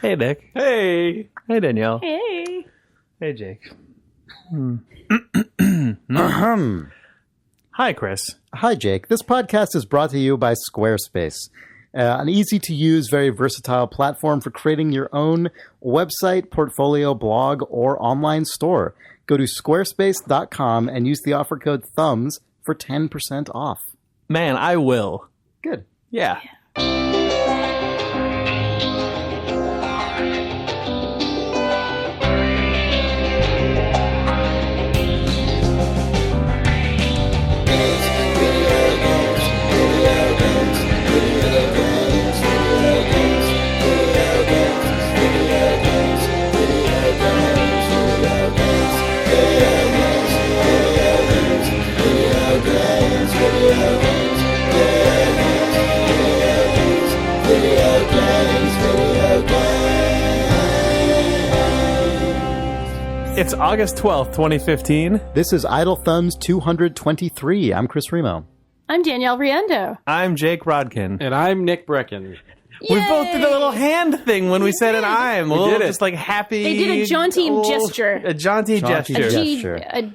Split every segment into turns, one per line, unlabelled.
Hey, Nick.
Hey.
Hey, Danielle.
Hey.
Hey, Jake. Hi, Chris.
Hi, Jake. This podcast is brought to you by Squarespace, an easy-to-use, very versatile platform for creating your own website, portfolio, blog, or online store. Go to squarespace.com and use the offer code THUMBS for 10% off.
Man, I will.
Good.
Yeah. It's August 12th, 2015.
This is Idle Thumbs 223. I'm Chris Remo.
I'm Danielle Riendo.
I'm Jake Rodkin.
And I'm Nick Breckon.
We both did a little hand thing when we said an I'm. A little
did it.
just like happy.
They did a jaunty gesture.
A jaunty gesture.
gesture.
A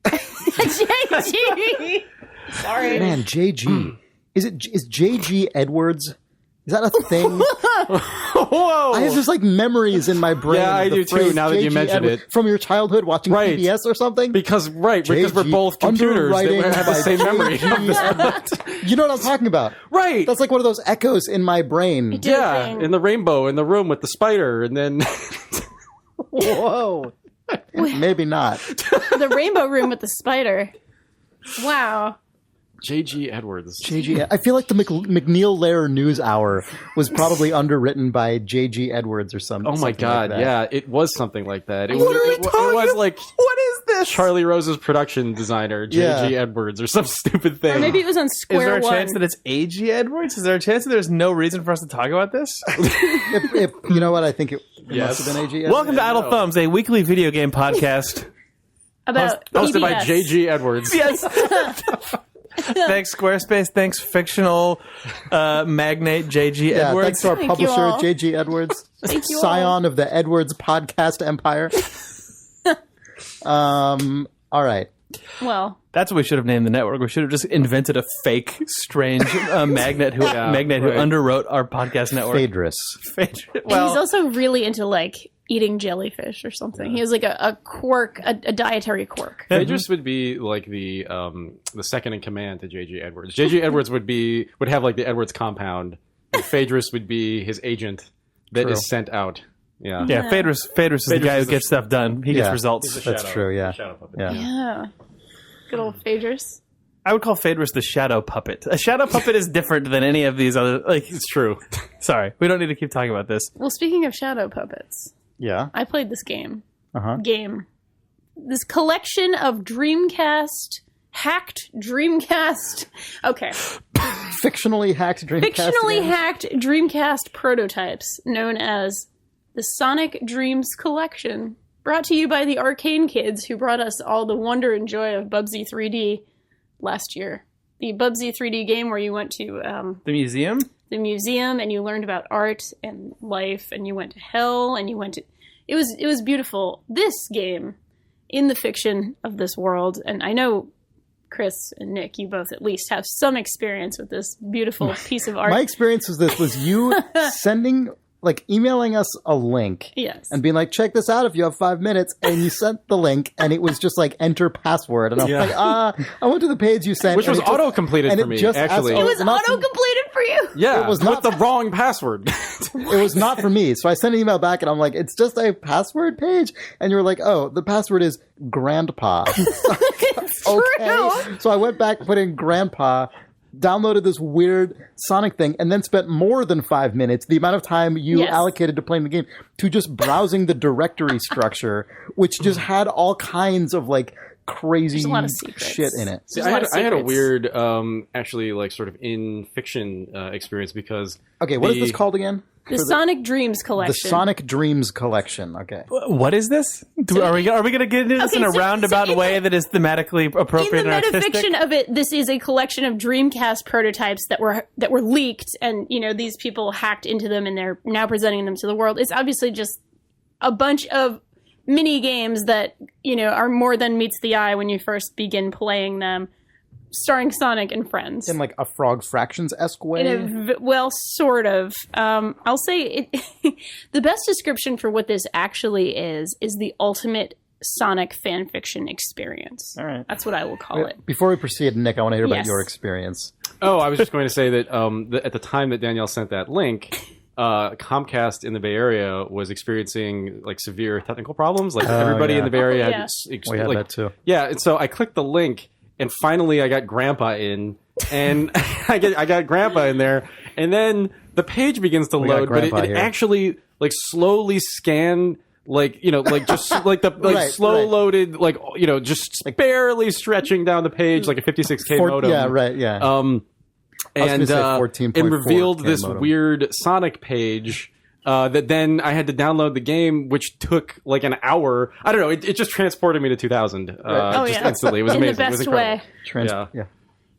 JG. Sorry.
Man, JG. Is JG Edwards? Is that a thing?
Whoa!
I have just like memories in my brain.
Yeah, I
of the
do too,
phrase
now that you
J.G.
mention
Edwards
it.
From your childhood watching
Right.
PBS or something?
Because we're
JG
both computers that
underwriting
have the
by
same memory.
J.G. Edwards. You know what I'm talking about?
Right.
That's like one of those echoes in my brain.
did a
Yeah,
thing.
in the rainbow, in the room with the spider, and then...
Whoa. Maybe not.
The rainbow room with the spider. Wow.
J.G. Edwards.
JG. I feel like the McNeil Lehrer News Hour was probably underwritten by J.G. Edwards or something.
Oh my god, yeah, it was something like that. It,
What are we
it
talking
was like
What is this?
Charlie Rose's production designer, J.G.
Yeah.
Edwards, or some stupid thing.
Or maybe it was on
Is
Square
there a
One.
chance that it's A.G. Edwards? Is there a chance that there's no reason for us to talk about this?
You know what? I think it
Yes.
must have been A.G. Edwards.
Welcome to Idle Thumbs, a weekly video game podcast.
About
Hosted by
PBS.
J.G. Edwards.
Yes. Thanks, Squarespace. Thanks, fictional magnate J.G.
Yeah,
Edwards.
thanks to our
Thank you
publisher,
all.
J.G. Edwards,
Thank you all.
scion of the Edwards podcast empire. All right.
Well,
That's what we should have named the network. We should have just invented a fake, strange magnate who
right.
underwrote our podcast network.
Phaedrus.
and he's also really into like eating jellyfish or something. He has like a quirk, a dietary quirk.
Phaedrus would be like the second in command to J.G. Edwards. J.G. Edwards would have like the Edwards compound. And Phaedrus would be his agent that is sent out. Yeah.
yeah, Phaedrus is the guy who gets stuff done. He gets
Yeah.
results.
That's true, yeah. Yeah.
Yeah. Good old Phaedrus.
I would call Phaedrus the shadow puppet. A shadow puppet is different than any of these other. Like,
It's true.
sorry, we don't need to keep talking about this.
Well, speaking of shadow puppets,
Yeah.
I played this game.
Uh-huh.
This collection of hacked Dreamcast. Okay.
Fictionally hacked Dreamcast.
Fictionally
games.
hacked Dreamcast prototypes known as the Sonic Dreams Collection. Brought to you by the Arcane Kids who brought us all the wonder and joy of Bubsy 3D last year. The Bubsy 3D game where you went to
The museum?
the museum and you learned about art and life and you went to hell and you went to... It was beautiful. This game, in the fiction of this world, and I know Chris and Nick, you both at least have some experience with this beautiful piece of art.
My experience was you emailing us a link.
Yes.
And being like, check this out if you have 5 minutes. And you sent the link, and it was just like, enter password. And I was
Yeah.
like, I went to the page you sent.
Which
and
was
it just-
auto-completed
and
for
it
me,
just
actually.
asked-
It was
not for-
auto-completed for you.
Yeah,
It was not-
with the wrong password.
It was not for me. So I sent an email back, and I'm like, it's just a password page. And you were like, oh, the password is grandpa.
It's
Okay.
true.
So I went back, put in grandpa, downloaded this weird Sonic thing, and then spent more than 5 minutes, the amount of time you
Yes.
allocated to playing the game, to just browsing the directory structure, which just had all kinds of like crazy
There's a lot of secrets.
shit in it.
See,
There's a lot of
I had a
secrets.
weird, actually, like sort of in fiction experience because
Okay, what is this called again?
The Sonic Dreams
The
collection.
Sonic Dreams collection. Okay.
What is this? Are we going to get into this
Okay,
in a
so
roundabout
in
way that is thematically appropriate
in the
and artistic?
metafiction of it, this is a collection of Dreamcast prototypes that were leaked, and these people hacked into them, and they're now presenting them to the world. It's obviously just a bunch of mini games that are more than meets the eye when you first begin playing them, starring Sonic and friends.
In like a Frog Fractions-esque way?
Well, sort of. I'll say the best description for what this actually is the ultimate Sonic fanfiction experience.
All right.
That's what I will call it.
Before we proceed, Nick, I want to hear about
Yes.
your experience.
Oh, I was just going to say that at the time that Danielle sent that link, Comcast in the Bay Area was experiencing like severe technical problems. Like everybody
yeah.
in the Bay Area
yeah.
We had that too.
Yeah, and so I clicked the link, and finally I got Grandpa in, and I got Grandpa in there, and then the page begins to
We got
load, but
Grandpa
it
here.
actually like slowly scanned. Like just like the
Right,
slow
right.
loaded, like just barely stretching down the page, like a 56K modem.
Yeah, right, yeah.
And
gonna say 14.4
and revealed
K
this
modem.
weird Sonic page that then I had to download the game, which took like an hour. I don't know. It just transported me to 2000
Oh,
just
yeah.
instantly. It was
In the
amazing. It was
best
incredible.
way.
Yeah.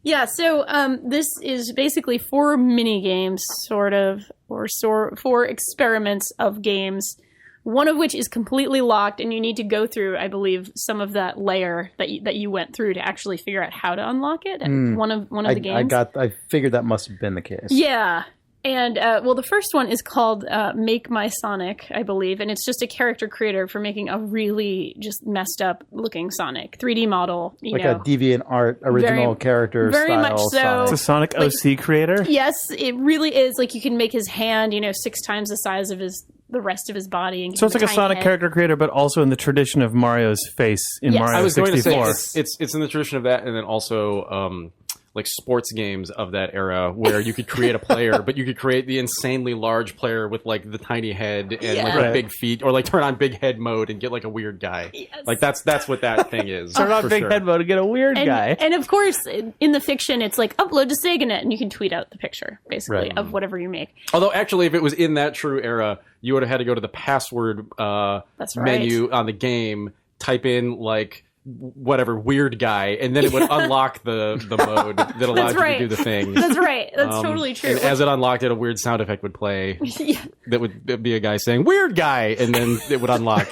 Yeah, so this is basically 4 mini games, sort of, or 4 experiments of games. One of which is completely locked, and you need to go through, I believe, some of that layer that you went through to actually figure out how to unlock it. And one of the games.
I figured that must have been the case.
Yeah. And, the first one is called Make My Sonic, I believe, and it's just a character creator for making a really just messed up looking Sonic 3D model,
Like a DeviantArt original character
very
style
much so.
It's a
Sonic.
Sonic OC creator?
Yes, it really is. Like, you can make his hand, 6 times the size of the rest of his body. And
So it's like a Sonic character creator, but also in the tradition of Mario's face in
Yes.
Mario
I was
64.
going to say it's in the tradition of that, and then also like sports games of that era where you could create a player, but you could create the insanely large player with like the tiny head and like
Yeah.
the big feet, or like turn on big head mode and get like a weird guy.
Yes.
Like that's what that thing is.
Turn on
for
big
sure.
head mode to get a weird guy.
And of course, in the fiction, it's like upload to SegaNet, and you can tweet out the picture, basically,
Right.
of whatever you make.
Although actually, if it was in that true era, you would have had to go to the password
That's right.
menu on the game, type in like whatever weird guy, and then it would unlock the mode that allowed
That's
you
right.
to do the thing.
That's right. That's totally true.
And as it unlocked it, a weird sound effect would play.
Yeah.
That would be a guy saying "weird guy," and then it would unlock.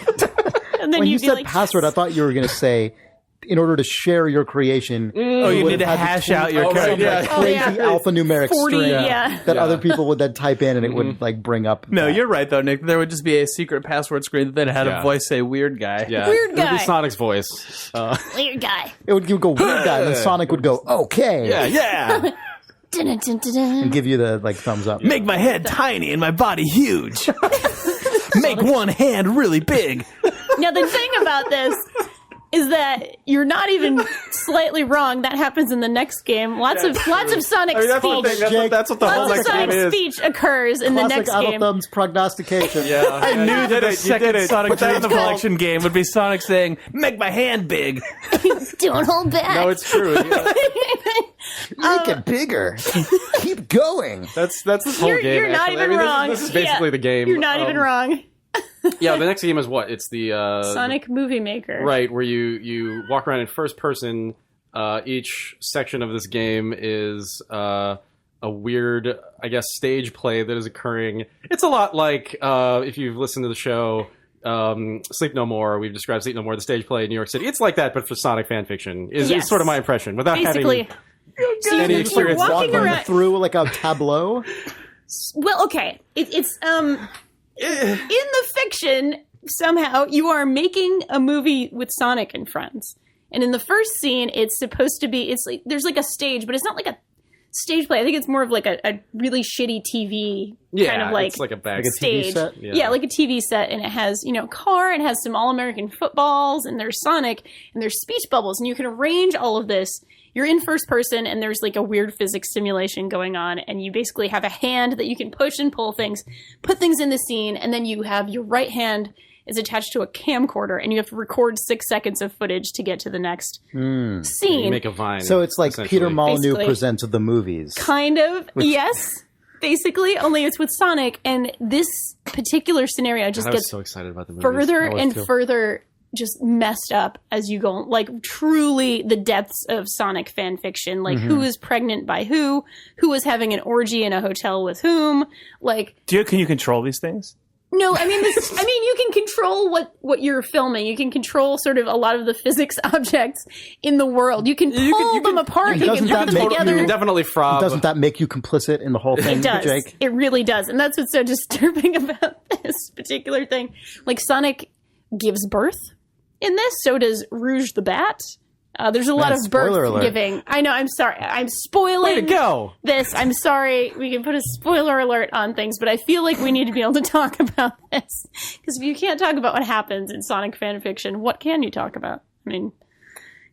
And then
When you
you'd be
said
like,
password, I thought you were going to say, in order to share your creation,
Oh, you
would
need to
have had
hash
tweet
out your
some,
character.
like,
Oh,
crazy
yeah.
alphanumeric
40,
string
yeah.
that other people would then type in, and it would like bring up.
No,
that.
you're right, though, Nick. There would just be a secret password screen that then had
Yeah.
a voice say weird guy.
Yeah,
Weird
It would be
guy.
Sonic's voice.
weird guy.
It would go weird guy, and then Sonic would go okay,
yeah.
Dun, dun, dun, dun, dun.
and give you the like thumbs up.
Make my head tiny and my body huge. Make one hand really big.
Now, the thing about this is that you're not even slightly wrong. That happens in the next game. Lots of Sonic
I mean, that's
speech.
the thing. That's what the whole
Lots of
next game
Sonic
is.
speech occurs in the
Classic
next
Idle
game.
Thumbs prognostication.
Yeah,
I knew that the second Sonic
But that's
Dreams
called-
collection game would be Sonic saying, make my hand big.
Don't hold back.
No, it's true. Yeah.
Make it bigger. Keep going.
That's this whole game.
You're not
actually.
even
I mean,
wrong.
This is basically
Yeah.
the game.
You're not even wrong.
Yeah, the next game is what? It's the
Sonic Movie Maker.
right where you walk around in first person. Each section of this game is a weird, I guess, stage play that is occurring. It's a lot like if you've listened to the show Sleep No More. We've described Sleep No More, the stage play in New York City. It's like that, but for Sonic fan fiction. Is
Yes.
sort of my impression without
Basically.
having
So
any
you're
experience.
walking
Walking
around.
through like a tableau.
Well, okay. It's in the fiction, somehow you are making a movie with Sonic and friends. And in the first scene, it's supposed to be, it's like, there's like a stage, but it's not like a stage play. I think it's more of like a really shitty TV kind of like,
it's like a back.
Like a TV
stage.
set?
Yeah, like a TV set, and it has, car, and it has some All-American footballs, and there's Sonic, and there's speech bubbles, and you can arrange all of this. You're in first person, and there's like a weird physics simulation going on, and you basically have a hand that you can push and pull things, put things in the scene, and then you have your right hand is attached to a camcorder, and you have to record 6 seconds of footage to get to the next
You
scene.
make a vine.
So it's like Peter Molyneux
Basically.
presents the movies.
Kind of, yes. Basically, only it's with Sonic, and this particular scenario just
I was
gets
so excited about the movies.
further
I was
and
too.
further just messed up as you go. Like, truly the depths of Sonic fan fiction. Like, who is pregnant by who is having an orgy in a hotel with whom. Like,
Can you control these things?
no, I mean, you can control what you're filming. You can control sort of a lot of the physics objects in the world. You can pull them apart. You can
doesn't
put
that
them
make
together.
You can definitely frob.
Doesn't that make you complicit in the whole thing,
It does.
Jake?
It really does. And that's what's so disturbing about this particular thing. Like, Sonic gives birth in this, so does Rouge the Bat. There's a lot of
spoiler alert.
birth giving. I know, I'm sorry. I'm spoiling
Way to go!
this. I'm sorry. We can put a spoiler alert on things, but I feel like we need to be able to talk about this. Because if you can't talk about what happens in Sonic fan fiction, what can you talk about? I mean,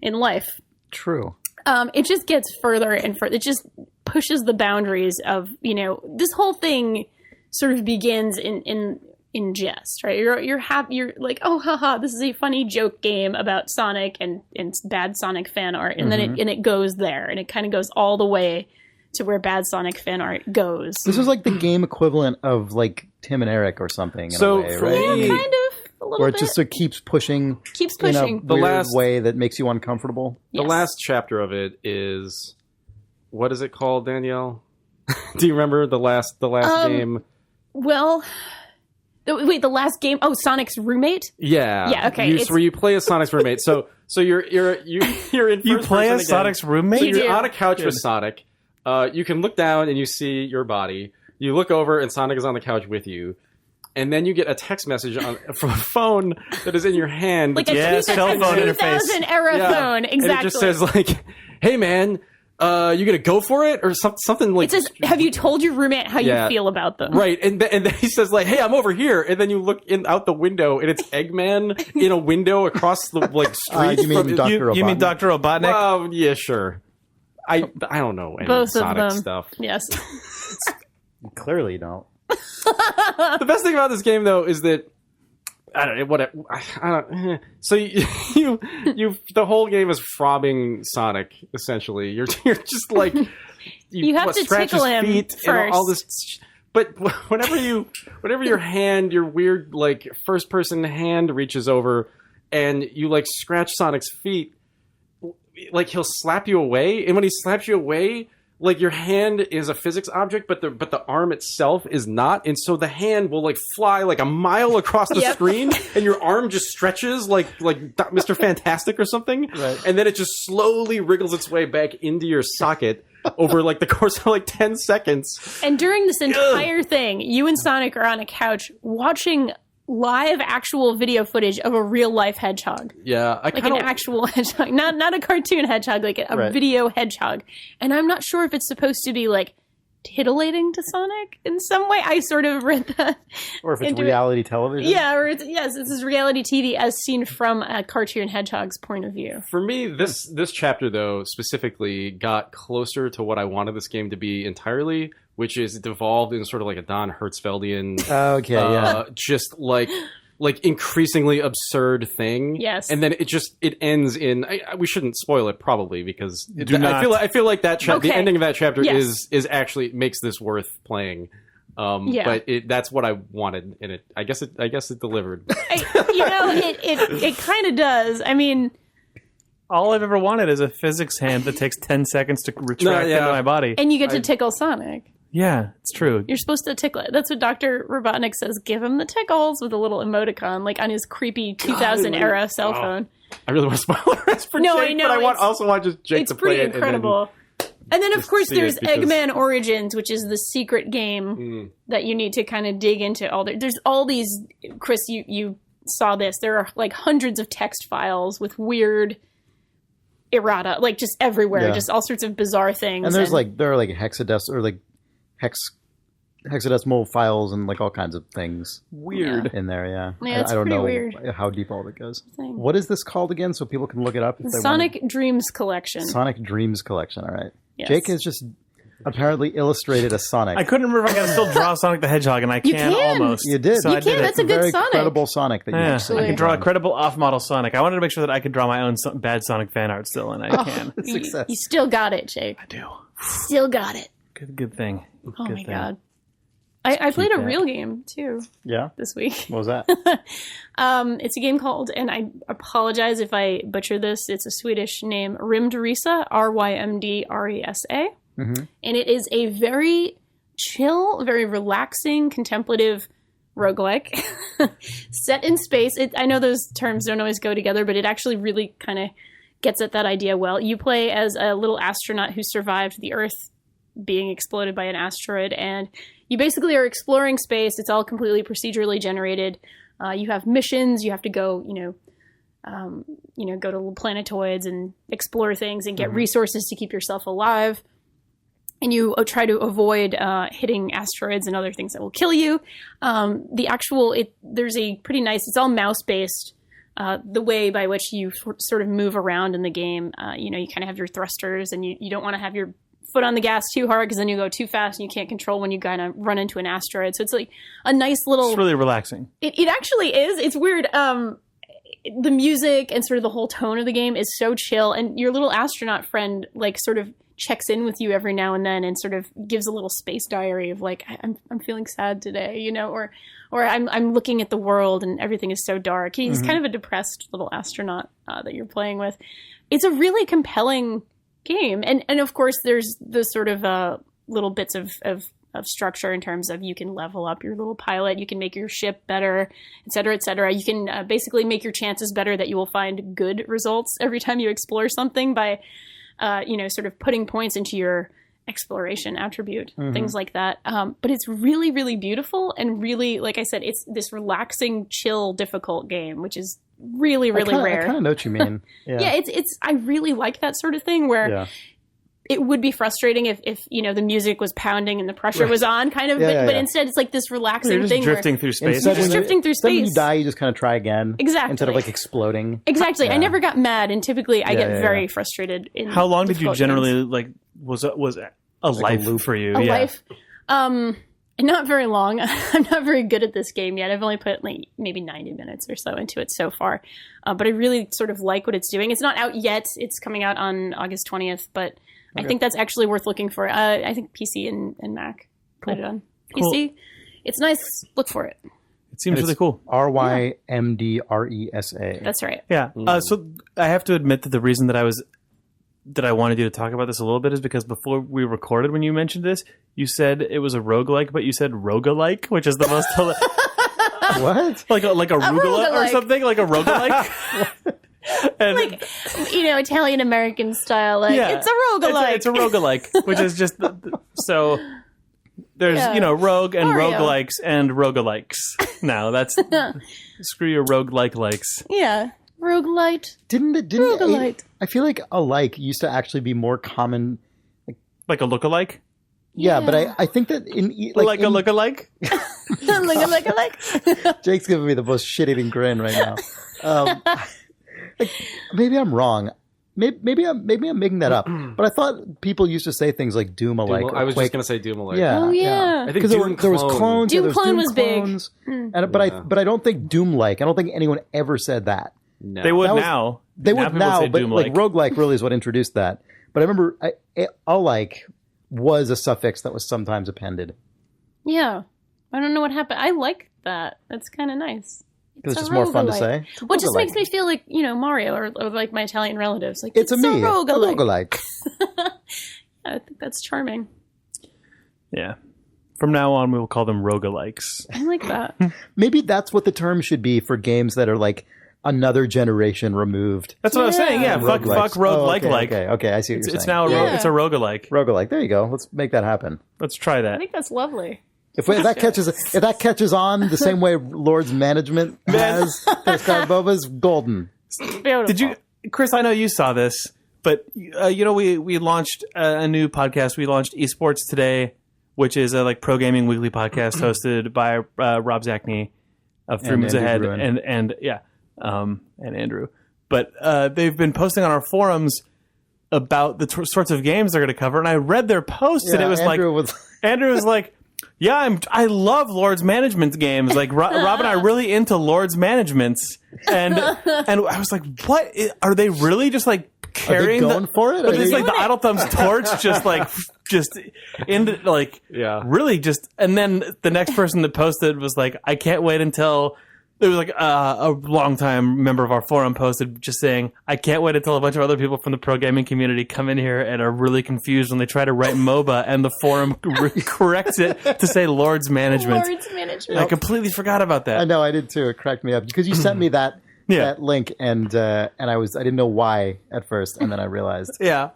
in life.
True.
It just gets further and further. It just pushes the boundaries of, this whole thing sort of begins in jest, right? You're happy. You're like, oh, haha, this is a funny joke game about Sonic and bad Sonic fan art, and then it goes there, and it kind of goes all the way to where bad Sonic fan art goes.
This is like the game equivalent of like Tim and Eric or something.
So
in a way,
for
right?
me-
Yeah, kind of a little
Where it
bit.
just keeps pushing,
Keeps
in a
pushing.
The
weird
last-
way that makes you uncomfortable.
The
Yes.
last chapter of it is, what is it called, Danielle? Do you remember the last game?
Well, wait, the last game. Oh, Sonic's roommate.
Yeah.
Yeah, okay, it's-
Where you play as Sonic's roommate. So you're in
You
first
play
person
as
again.
Sonic's roommate?
So
You
you're
do.
on a couch with Sonic. You can look down and you see your body. You look over and Sonic is on the couch with you. And then you get a text message from a phone that is in your hand.
Like a
Yes,
2000
cell phone interface.
era phone. Exactly.
And it just says like, "Hey man, you gonna go for it?" or something like.
It says, have you told your roommate how
Yeah.
you feel about them?
Right, and then he says like, "Hey, I'm over here," and then you look out the window, and it's Eggman in a window across the street.
You mean
from-
Dr.
You mean
Robotnik.
Dr. Robotnik?
Well, yeah, sure. I don't know any
Both of
Sonic
them.
stuff.
Yes.
Clearly, you don't.
The best thing about this game, though, is that I don't know what I don't. So you the whole game is frobbing Sonic. Essentially, you're just like
You have to
scratch
tickle
his
him
feet and all
first.
this. But whenever your hand, your weird like first person hand reaches over and you like scratch Sonic's feet, like he'll slap you away, and when he slaps you away, like your hand is a physics object, but the arm itself is not, and so the hand will like fly like a mile across the
Yep.
screen, and your arm just stretches like Mr. Fantastic or something,
Right.
and then it just slowly wriggles its way back into your socket over like the course of like 10 seconds.
And during this entire thing, you and Sonic are on a couch watching live actual video footage of a real life hedgehog.
Yeah, I
Like
kind
an
of
actual hedgehog. Not a cartoon hedgehog, like a
Right.
video hedgehog. And I'm not sure if it's supposed to be like titillating to Sonic in some way. I sort of read that.
Or if it's
into it.
reality television.
Yeah, or yes, this is reality TV as seen from a cartoon hedgehog's point of view.
For me, this chapter though specifically got closer to what I wanted this game to be entirely, which is it devolved in sort of like a Don Hertzfeldian,
Okay, yeah.
just like increasingly absurd thing.
Yes.
and then it ends in. We shouldn't spoil it probably because
Do not.
I feel like that the
Okay.
ending of that chapter
Yes.
is actually makes this worth playing.
Yeah.
But that's what I wanted in it. I guess it delivered.
It kind of does. I mean,
All I've ever wanted is a physics hand that takes 10 seconds to retract
yeah.
into my body.
and you get to tickle Sonic.
Yeah, it's true.
You're supposed to tickle it. That's what Dr. Robotnik says. Give him the tickles with a little emoticon, like on his creepy 2000 era cell phone.
I really want to spoil the rest for
No,
Jake,
I know,
but I
it's-
also want just Jake
It's
to play
pretty
it.
incredible. And then, of
just
course,
see it
there's
because-
Eggman Origins, which is the secret game that you need to kind of dig into. There's all these. Chris, you saw this. There are like hundreds of text files with weird errata, like just everywhere,
Yeah.
just all sorts of bizarre things.
And there are like hexadecimal or like hexadecimal files and like all kinds of things
Weird.
in there. Yeah,
Yeah, it's
I don't
pretty
know
weird.
how deep all of it goes.
Thing.
What is this called again, so people can look it up? If they
Sonic Dreams Collection.
want Sonic Dreams Collection. All right.
Yes.
Jake is just apparently illustrated a Sonic.
I couldn't remember if I can still draw Sonic the Hedgehog, and I can almost.
You did.
So
You
I did
can.
it.
That's a good
very
Sonic.
credible Sonic that you
Yeah,
actually
I can draw a credible off-model Sonic. I wanted to make sure that I could draw my own bad Sonic fan art still, and I can.
Success.
You still got it, Jake.
I do.
Still got it.
Good thing.
Oh
Good
my
thing.
god. I played a
that.
real game too
Yeah.
this week.
What was that?
It's a game called, and I apologize if I butcher this, it's a Swedish name, Rymdresa, Rymdresa.
Mm-hmm.
And it is a very chill, very relaxing, contemplative roguelike set in space. I know those terms don't always go together, but it actually really kind of gets at that idea well. You play as a little astronaut who survived the Earth being exploded by an asteroid, and you basically are exploring space. It's all completely procedurally generated. You have missions. You have to go, go to little planetoids and explore things and get resources to keep yourself alive. And you try to avoid hitting asteroids and other things that will kill you. There's a pretty nice, it's all mouse based. The way by which you sort of move around in the game, you kind of have your thrusters, and you don't want to have your foot on the gas too hard because then you go too fast and you can't control when you kind of run into an asteroid. So it's like a nice little...
It's really relaxing.
It actually is. It's weird. The music and sort of the whole tone of the game is so chill, and your little astronaut friend like sort of checks in with you every now and then and sort of gives a little space diary of like, I'm feeling sad today, or I'm looking at the world and everything is so dark. He's kind of a depressed little astronaut that you're playing with. It's a really compelling game. And of course there's the sort of little bits of structure in terms of you can level up your little pilot, you can make your ship better, et cetera, et cetera. You can basically make your chances better that you will find good results every time you explore something by sort of putting points into your exploration attribute, things like that. But it's really, really beautiful, and really, like I said, it's this relaxing, chill, difficult game, which is really, really rare.
I kind of know what you mean.
Yeah, it's I really like that sort of thing where it would be frustrating if the music was pounding and the pressure was on, kind of. But instead, it's like this relaxing
You're just
thing.
drifting through space.
You're just drifting through
Instead when you
space.
die, you just kind of try again.
Exactly.
Instead of like exploding.
Exactly.
Yeah.
I never got mad, and typically I get
yeah.
very frustrated. In
How long did you
difficult
generally
games.
like? Was a life
loop
for you?
A life? Not very long. I'm not very good at this game yet. I've only put like maybe 90 minutes or so into it so far. But I really sort of like what it's doing. It's not out yet. It's coming out on August 20th, but I think that's actually worth looking for. I think PC and Mac put it on. PC. It's nice. Look for it.
It seems really cool.
Rymdresa.
That's right.
Yeah. So I have to admit that the reason that I wanted you to talk about this a little bit is because before we recorded, when you mentioned this, you said it was a roguelike, but you said roguelike, which is the most
What?
like a arugula or
roguelike.
something, like a roguelike. And
Like, Italian American style. Like, it's a roguelike.
It's a roguelike, which is just so. There's rogue and
Mario.
roguelikes and roguelikes. Now that's screw your roguelike likes.
Yeah. Roguelite. Roguelite.
I feel like alike used to actually be more common.
Like a lookalike,
Yeah, but I think that
a lookalike.
Like.
Jake's giving me the most shit-eating grin right now. Maybe I'm wrong. Maybe I'm making that up. But I thought people used to say things like Doomalikes.
I was just going to say Doomalikes.
Yeah.
Oh, yeah.
I think
Because there was clones.
Doom
there was
clone
Doom
was big.
clones, but I don't think Doom-like. I don't think anyone ever said that.
No.
They would
That was-
now.
They would
people
now,
say
but
Doom-like.
like roguelike really is what introduced that. But I remember alike was a suffix that was sometimes appended.
Yeah. I don't know what happened. I like that. That's kind of nice.
Because it's
a
just more fun to
roguelike.
say.
Well, it just
Roguelike.
makes me feel like, Mario or like my Italian relatives. Like,
It's a me.
roguelike.
roguelike.
I think that's charming.
Yeah. From now on, we will call them roguelikes.
I like that.
Maybe that's what the term should be for games that are like another generation removed.
That's what I was saying. Yeah, fuck
Roguelikes.
roguelike
Oh,
like.
Okay, I see what you're
It's
saying.
now
Yeah.
it's a roguelike.
roguelike. There you go. Let's make that happen.
Let's try
I
that.
think that's lovely.
If that catches on the same way Lord's management has, Pascal Boba's golden.
Beautiful.
Did you, Chris? I know you saw this, but we launched a new podcast. We launched Esports Today, which is a pro gaming weekly podcast hosted by Rob Zachney of 3 Moons
Andrew
Ahead
Bruin.
and Andrew. But they've been posting on our forums about the sorts of games they're going to cover, and I read their post, and it was
Andrew
Andrew was like, yeah, I love Lords Management games. Like Rob and I are really into Lords Managements, and I was like, what are they really just like carrying
going for it?
But it's like the Idle Thumbs torch, just into like really just. And then the next person that posted was like, I can't wait until. It was like a longtime member of our forum posted just saying, I can't wait until a bunch of other people from the pro gaming community come in here and are really confused when they try to write MOBA and the forum corrects it to say Lords Management.
Lords Management.
I completely forgot about that.
I know, I did too. It cracked me up because you sent me that link and I didn't know why at first, and then I realized.
Yeah.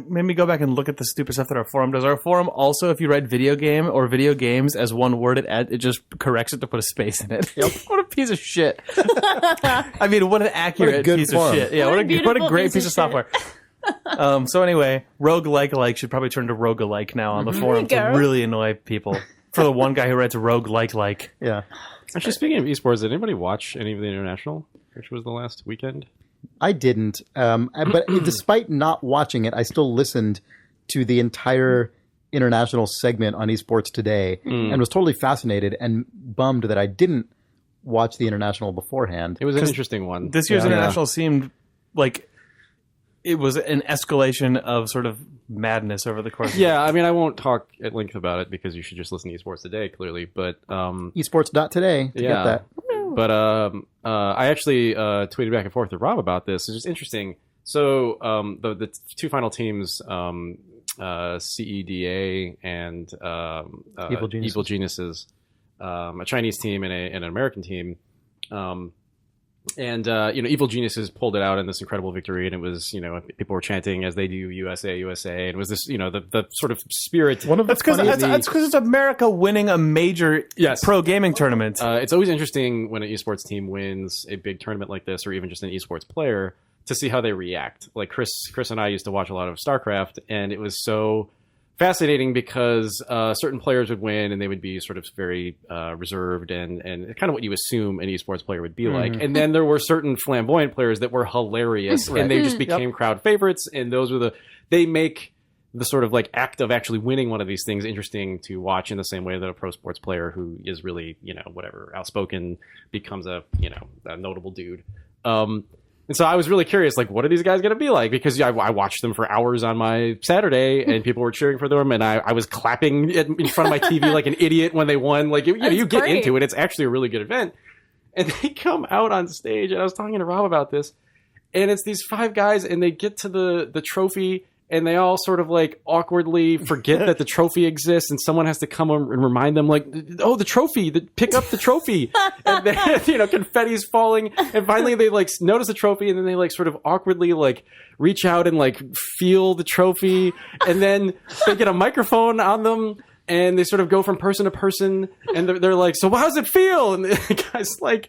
Made me go back and look at the stupid stuff that our forum does. Our forum also, if you write video game or video games as one word, it just corrects it to put a space in it. Yep. What a piece of shit. I mean, what an accurate piece of shit. Yeah, what a great piece of software. So anyway, roguelike should probably turn to roguelike now on the forum to really annoy people. For the one guy who writes roguelike.
Yeah.
Actually, speaking of esports, did anybody watch any of the international, which was the last weekend?
I didn't, but despite not watching it, I still listened to the entire international segment on Esports Today and was totally fascinated and bummed that I didn't watch the international beforehand.
It was an interesting one.
This year's international seemed like it was an escalation of sort of madness over the course.
Yeah, I mean, I won't talk at length about it because you should just listen to Esports Today, clearly. But
Esports.today to get that.
But I actually tweeted back and forth with Rob about this. It's just interesting. So the two final teams, CEDA and Evil Geniuses, a Chinese team and an American team. Evil Geniuses pulled it out in this incredible victory, and it was, people were chanting as they do USA, USA, and it was this, the sort of spirit.
That's because it's America winning a major pro gaming tournament.
It's always interesting when an esports team wins a big tournament like this, or even just an esports player, to see how they react. Like Chris and I used to watch a lot of StarCraft, and it was so fascinating because certain players would win and they would be sort of very reserved and kind of what you assume an esports player would be like. And then there were certain flamboyant players that were hilarious and they just became crowd favorites. And those were they make the sort of like act of actually winning one of these things interesting to watch in the same way that a pro sports player who is really, whatever, outspoken becomes a notable dude. And so I was really curious, like, what are these guys going to be like? Because I watched them for hours on my Saturday, and people were cheering for them, and I was clapping in front of my TV like an idiot when they won. Like, you get into it. It's actually a really good event. And they come out on stage, and I was talking to Rob about this, and it's these 5 guys, and they get to the trophy, and they all sort of like awkwardly forget that the trophy exists, and someone has to come and remind them, like, oh, the trophy, pick up the trophy. And then, confetti's falling, and finally they like notice the trophy, and then they like sort of awkwardly like reach out and like feel the trophy, and then they get a microphone on them, and they sort of go from person to person, and they're like, so how does it feel? And the guy's like,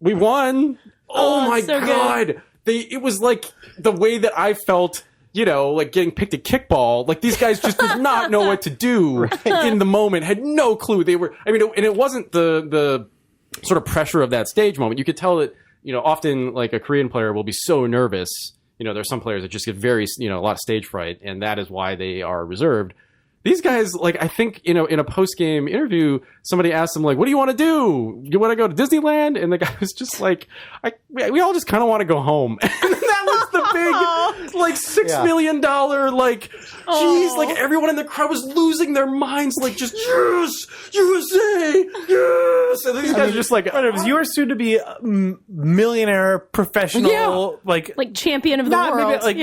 we won. Oh my so God. Good. It was like the way that I felt, like getting picked at kickball. Like these guys just did not know what to do in the moment, had no clue. They were, and it wasn't the sort of pressure of that stage moment. You could tell that, often like a Korean player will be so nervous. There's some players that just get very, a lot of stage fright, and that is why they are reserved. These guys, like, I think, in a post-game interview, somebody asked them, like, what do you want to do? You want to go to Disneyland? And the guy was just like, we all just kind of want to go home. And that was the big, like, $6 million, like, geez, like, everyone in the crowd was losing their minds, like, just, yes, USA, yes! And these guys are just like,
you are soon to be a millionaire, professional, like
champion of the world.
Maybe,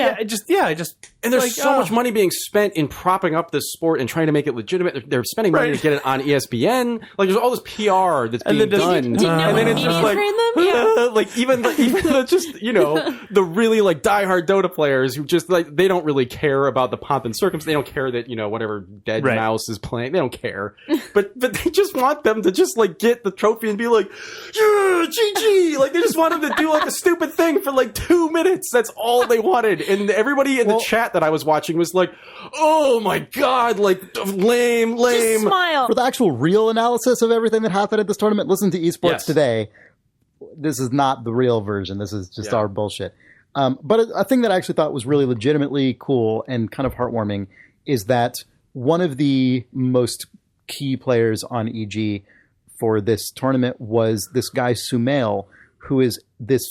and there's so much money being spent in propping up this sport and trying to make it legitimate. They're spending money to get it on ESPN. Like, there's all this PR that's being done.
And then it's just like,
like even just, the really like diehard Dota players who just like, they don't really care about the pomp and circumstance. They don't care that, whatever dead mouse is playing. They don't care. But they just want them to just like get the trophy and be like, yeah, GG. Like, they just want them to do like a stupid thing for like 2 minutes. That's all they wanted. And everybody in the chat that I was watching was like, oh my God, like lame.
Just smile.
For the actual real analysis of everything that happened at this tournament, listen to Esports Today. This is not the real version. This is just our bullshit. But a thing that I actually thought was really legitimately cool and kind of heartwarming is that one of the most key players on EG for this tournament was this guy Sumail, who is this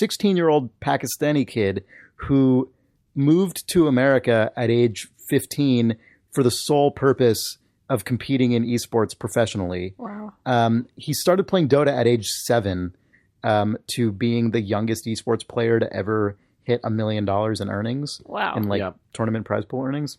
16-year-old Pakistani kid who moved to America at age 15 for the sole purpose of competing in esports professionally.
Wow.
He started playing Dota at age 7 to being the youngest esports player to ever hit $1 million in earnings.
Wow.
In tournament prize pool earnings.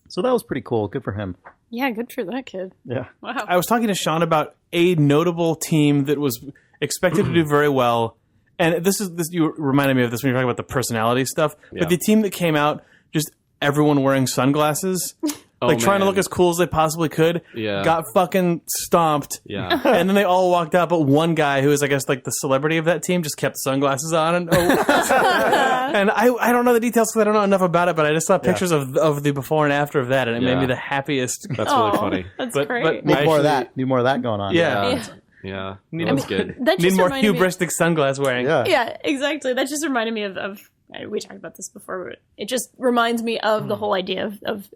So that was pretty cool. Good for him.
Yeah, good for that kid.
Yeah.
Wow.
I was talking to Sean about a notable team that was expected to do very well. And this you reminded me of this when you were talking about the personality stuff.
Yeah.
But the team that came out, just everyone wearing sunglasses, trying to look as cool as they possibly could, got fucking stomped.
Yeah.
And then they all walked out, but one guy who was, I guess, like the celebrity of that team just kept sunglasses on. And, and I don't know the details because I don't know enough about it, but I just saw pictures of the before and after of that, and it made me the happiest.
That's really funny.
That's
But-
great.
Need more of that. Need more of that going on.
Yeah.
Yeah. That's good.
That
Need
just
more
reminded me-
hubristic sunglass wearing.
Yeah.
Yeah, exactly. That just reminded me of we talked about this before, but it just reminds me of the whole idea of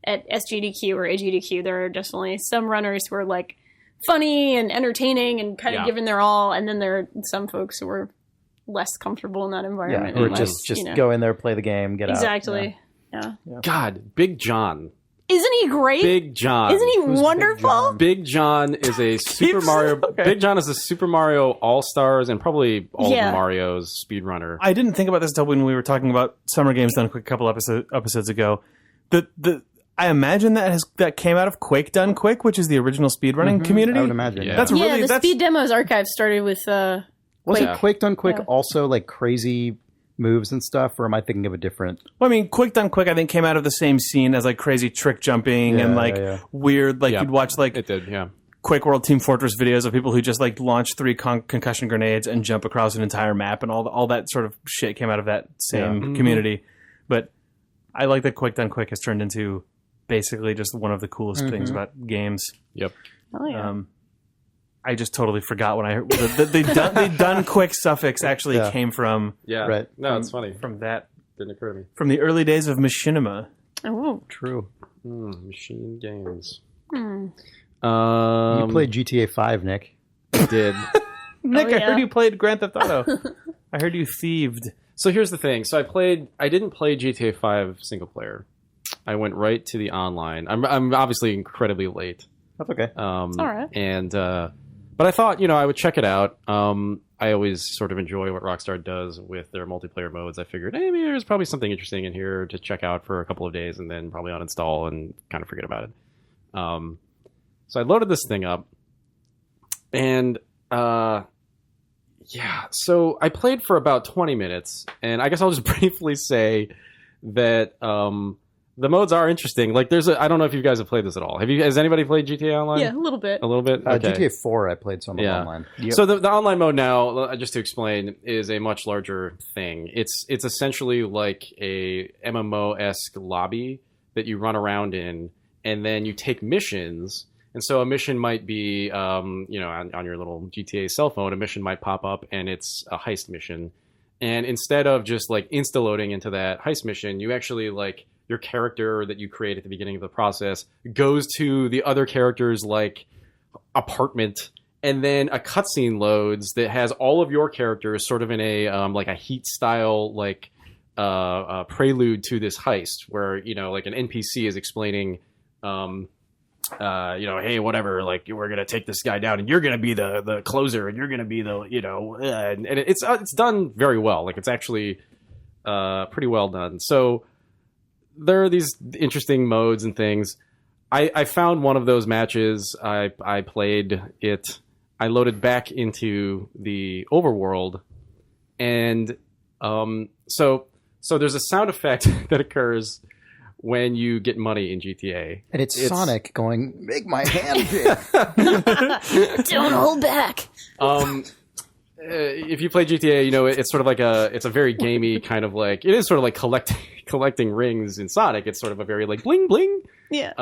at SGDQ or AGDQ, there are definitely some runners who are like funny and entertaining and kind of giving their all, and then there are some folks who are less comfortable in that environment.
Or
and less,
just go in there, play the game, get out.
exactly. Yeah.
God, Big John.
Isn't he great?
Big John.
Isn't he
Who's
wonderful?
Big John is a Super Mario.
Okay.
Big John is a Super Mario All Stars and probably all of
Yeah.
the Mario's speedrunner.
I didn't think about this until when we were talking about Summer Games Done Quick a couple episodes ago. I imagine that came out of Quake Done Quick, which is the original speedrunning community.
I would imagine.
Yeah.
That's
Yeah,
really
the Speed Demos archive started with
Was
Quake.
it Quake Done Quick
Yeah.
also like crazy moves and stuff, or am I thinking of a different?
Well, I mean, Quake Done Quick, I think, came out of the same scene as like crazy trick jumping and weird, like you'd watch like
It did, yeah.
Quake World Team Fortress videos of people who just like launch 3 concussion grenades and jump across an entire map, and all that sort of shit came out of that same community. But I like that Quake Done Quick has turned into basically just one of the coolest things about games.
Yep.
Oh yeah.
I just totally forgot when I heard the done quick suffix actually came from
Yeah.
Right.
No, it's funny.
from that
Didn't occur to me.
from the early days of machinima.
Oh.
True.
Machine games.
You played GTA 5, Nick.
I did.
Nick, I
yeah.
heard you played Grand Theft Auto. I heard you thieved.
So here's the thing. So I didn't play GTA 5 single player. I went right to the online. I'm obviously incredibly late.
That's okay.
All right.
And but I thought, I would check it out. I always sort of enjoy what Rockstar does with their multiplayer modes. I figured, hey, maybe there's probably something interesting in here to check out for a couple of days and then probably uninstall and kind of forget about it. So I loaded this thing up, and so I played for about 20 minutes, and I guess I'll just briefly say that the modes are interesting. Like, I don't know if you guys have played this at all. Has anybody played GTA Online?
Yeah, a little bit.
A little bit? Okay.
GTA 4, I played some of online.
Yep.
So the online mode now, just to explain, is a much larger thing. It's essentially like a MMO-esque lobby that you run around in, and then you take missions. And so a mission might be, on your little GTA cell phone, a mission might pop up, and it's a heist mission. And instead of just like insta-loading into that heist mission, you actually like your character that you create at the beginning of the process goes to the other character's like apartment, and then a cutscene loads that has all of your characters sort of in a like a Heat style like prelude to this heist, where like an NPC is explaining, hey, whatever, like we're gonna take this guy down, and you're gonna be the closer, and you're gonna be the and it's done very well. Like it's actually pretty well done. So there are these interesting modes and things. I found one of those matches. I played it. I loaded back into the overworld, and so there's a sound effect that occurs when you get money in GTA.
And it's Sonic going, make my hand big.
Don't hold back.
If you play GTA, it's sort of like it's a very gamey kind of like, it is sort of like collecting rings in Sonic. It's sort of a very like bling bling.
Yeah.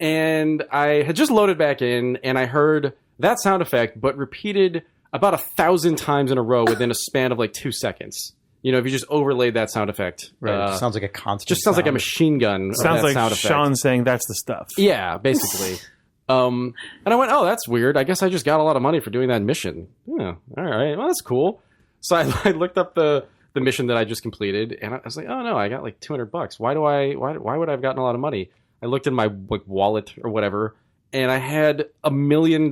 And I had just loaded back in, and I heard that sound effect, but repeated about 1,000 times in a row within a span of like 2 seconds. You know, if you just overlaid that sound effect.
Right. It sounds like a constant.
Just sounds like a
sound.
machine gun.
Sounds like
sound effect.
Sean saying that's the stuff.
Yeah, basically. And I went, oh, that's weird. I guess I just got a lot of money for doing that mission. Yeah, all right. Well, that's cool. So I looked up the mission that I just completed, and I was like, oh no, I got like $200. Why would I have gotten a lot of money? I looked in my like wallet or whatever, and I had $1 million.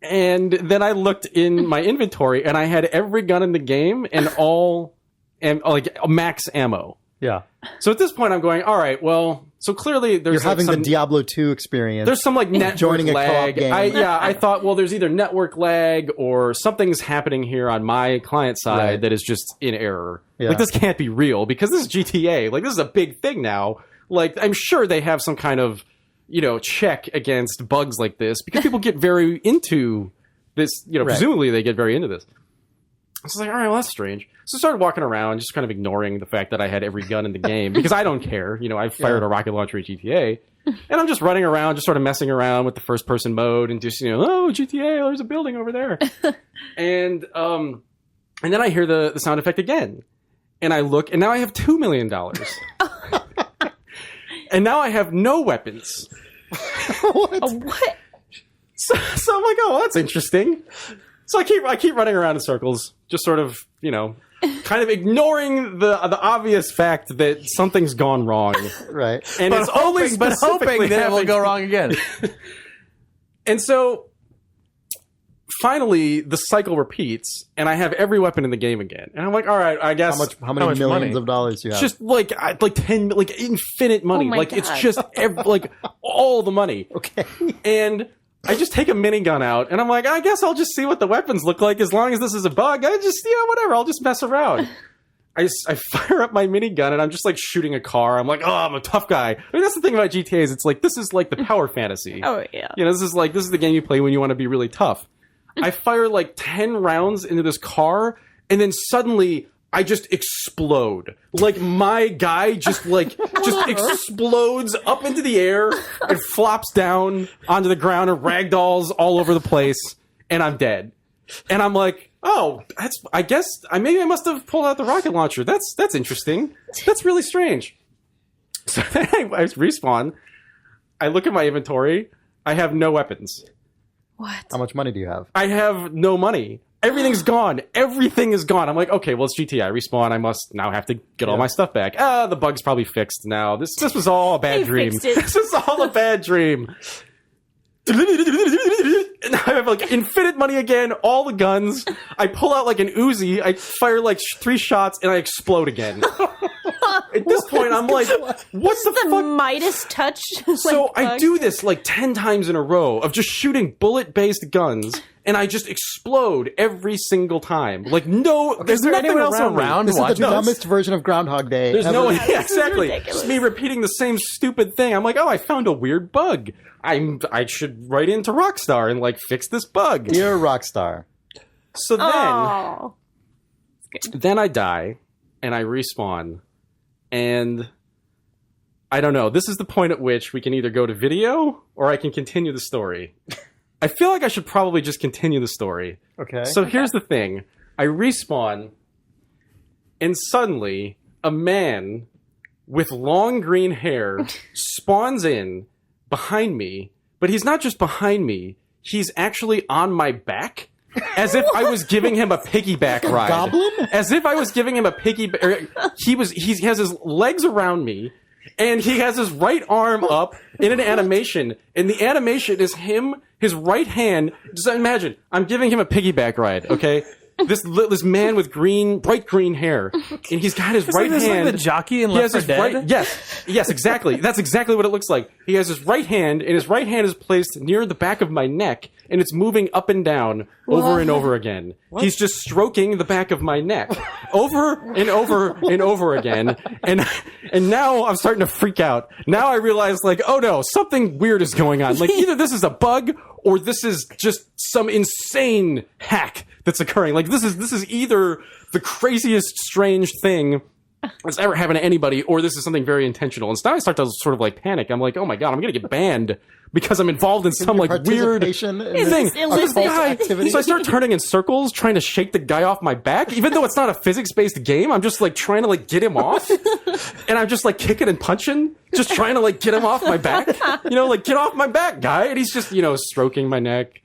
And then I looked in my inventory, and I had every gun in the game and like max ammo.
Yeah.
So at this point, I'm going, all right, well, so clearly there's
You're having
some,
the Diablo 2 experience.
there's some like network
Joining a
lag.
co-op game.
I thought, well, there's either network lag or something's happening here on my client side
Right.
that is just in error.
Yeah.
Like, this can't be real because this is GTA. Like, this is a big thing now. Like, I'm sure they have some kind of, you know, check against bugs like this because people get very into this, you know,
Right.
presumably they get very into this. So I was like, all right, well, that's strange. So I started walking around, just kind of ignoring the fact that I had every gun in the game because I don't care. You know, I fired a rocket launcher at GTA, and I'm just running around, just sort of messing around with the first-person mode and just, you know, oh, GTA, there's a building over there. And then I hear the sound effect again. And I look, and now I have $2 million. And now I have no weapons.
What?
So I'm like, oh, that's interesting. So I keep running around in circles, just sort of, you know, kind of ignoring the obvious fact that something's gone wrong.
Right.
And it's only
Hoping
specifically
that it will
happened-
go wrong again.
And so finally the cycle repeats, and I have every weapon in the game again. And I'm like, all right, I guess
How many
much
millions
money?
of dollars you have?
just like 10, like infinite money.
Oh my
Like it's
God.
just like all the money.
okay.
And I just take a minigun out, and I'm like, I guess I'll just see what the weapons look like as long as this is a bug. I just, whatever, I'll just mess around. I fire up my minigun, and I'm just, like, shooting a car. I'm like, oh, I'm a tough guy. I mean, that's the thing about GTA is it's like, this is, like, the power fantasy.
Oh, yeah.
You know, this is the game you play when you want to be really tough. I fire, like, 10 rounds into this car, and then suddenly I just explode. Like, my guy just explodes up into the air and flops down onto the ground and ragdolls all over the place, and I'm dead. And I'm like, oh, I guess maybe I must have pulled out the rocket launcher. That's interesting. That's really strange. So then I respawn. I look at my inventory. I have no weapons.
What?
How much money do you have?
I have no money. Everything's gone. Everything is gone. I'm like, okay, well, it's GTA. I respawn. I must now have to get all my stuff back. The bug's probably fixed now. This was all a bad
They
dream.
fixed it.
This was all a bad dream. And I have like infinite money again, all the guns. I pull out like an Uzi. I fire like 3 shots, and I explode again. At this point, I'm like, what the
The
fuck?
Midas touch.
So
like,
I
bug.
do this like 10 times in a row of just shooting bullet-based guns, and I just explode every single time. Like, no, there's
there
nothing
anyone else
around me.
around?
This is the
Watch us.
dumbest version of Groundhog Day.
There's
ever.
no one.
This
Yeah,
is
exactly.
ridiculous.
Just me repeating the same stupid thing. I'm like, oh, I found a weird bug. I should write into Rockstar and like fix this bug.
Dear Rockstar.
So then,
Oh.
then I die, and I respawn, and I don't know. This is the point at which we can either go to video or I can continue the story. I feel like I should probably just continue the story.
Okay.
So here's the thing. I respawn, and suddenly a man with long green hair spawns in behind me, but he's not just behind me, he's actually on my back. As if I was giving him a piggyback ride.
Goblin?
As if I was giving him a piggyback. He has his legs around me, and he has his right arm up in an animation, and the animation is him, his right hand. Just imagine, I'm giving him a piggyback ride, okay? This man with bright green hair, and he's got his right
Isn't this
hand.
like the jockey in
He
Left
has
4
his
Dead?
right. Yes, exactly. That's exactly what it looks like. He has his right hand, and his right hand is placed near the back of my neck, and it's moving up and down over and over again. He's just stroking the back of my neck over and over and over again, and now I'm starting to freak out. Now I realize, like, oh no, something weird is going on. Like, either this is a bug or this is just some insane hack that's occurring. Like, this is either the craziest strange thing it's ever happened to anybody, or this is something very intentional. And so now I start to sort of like panic. I'm like, oh my god, I'm gonna get banned because I'm involved in some like weird
Is
thing.
this illicit
activity?
So I start turning in circles, trying to shake the guy off my back, even though it's not a physics-based game. I'm just like trying to like get him off, and I'm just like kicking and punching, just trying to like get him off my back. You know, like get off my back, guy. And he's just stroking my neck,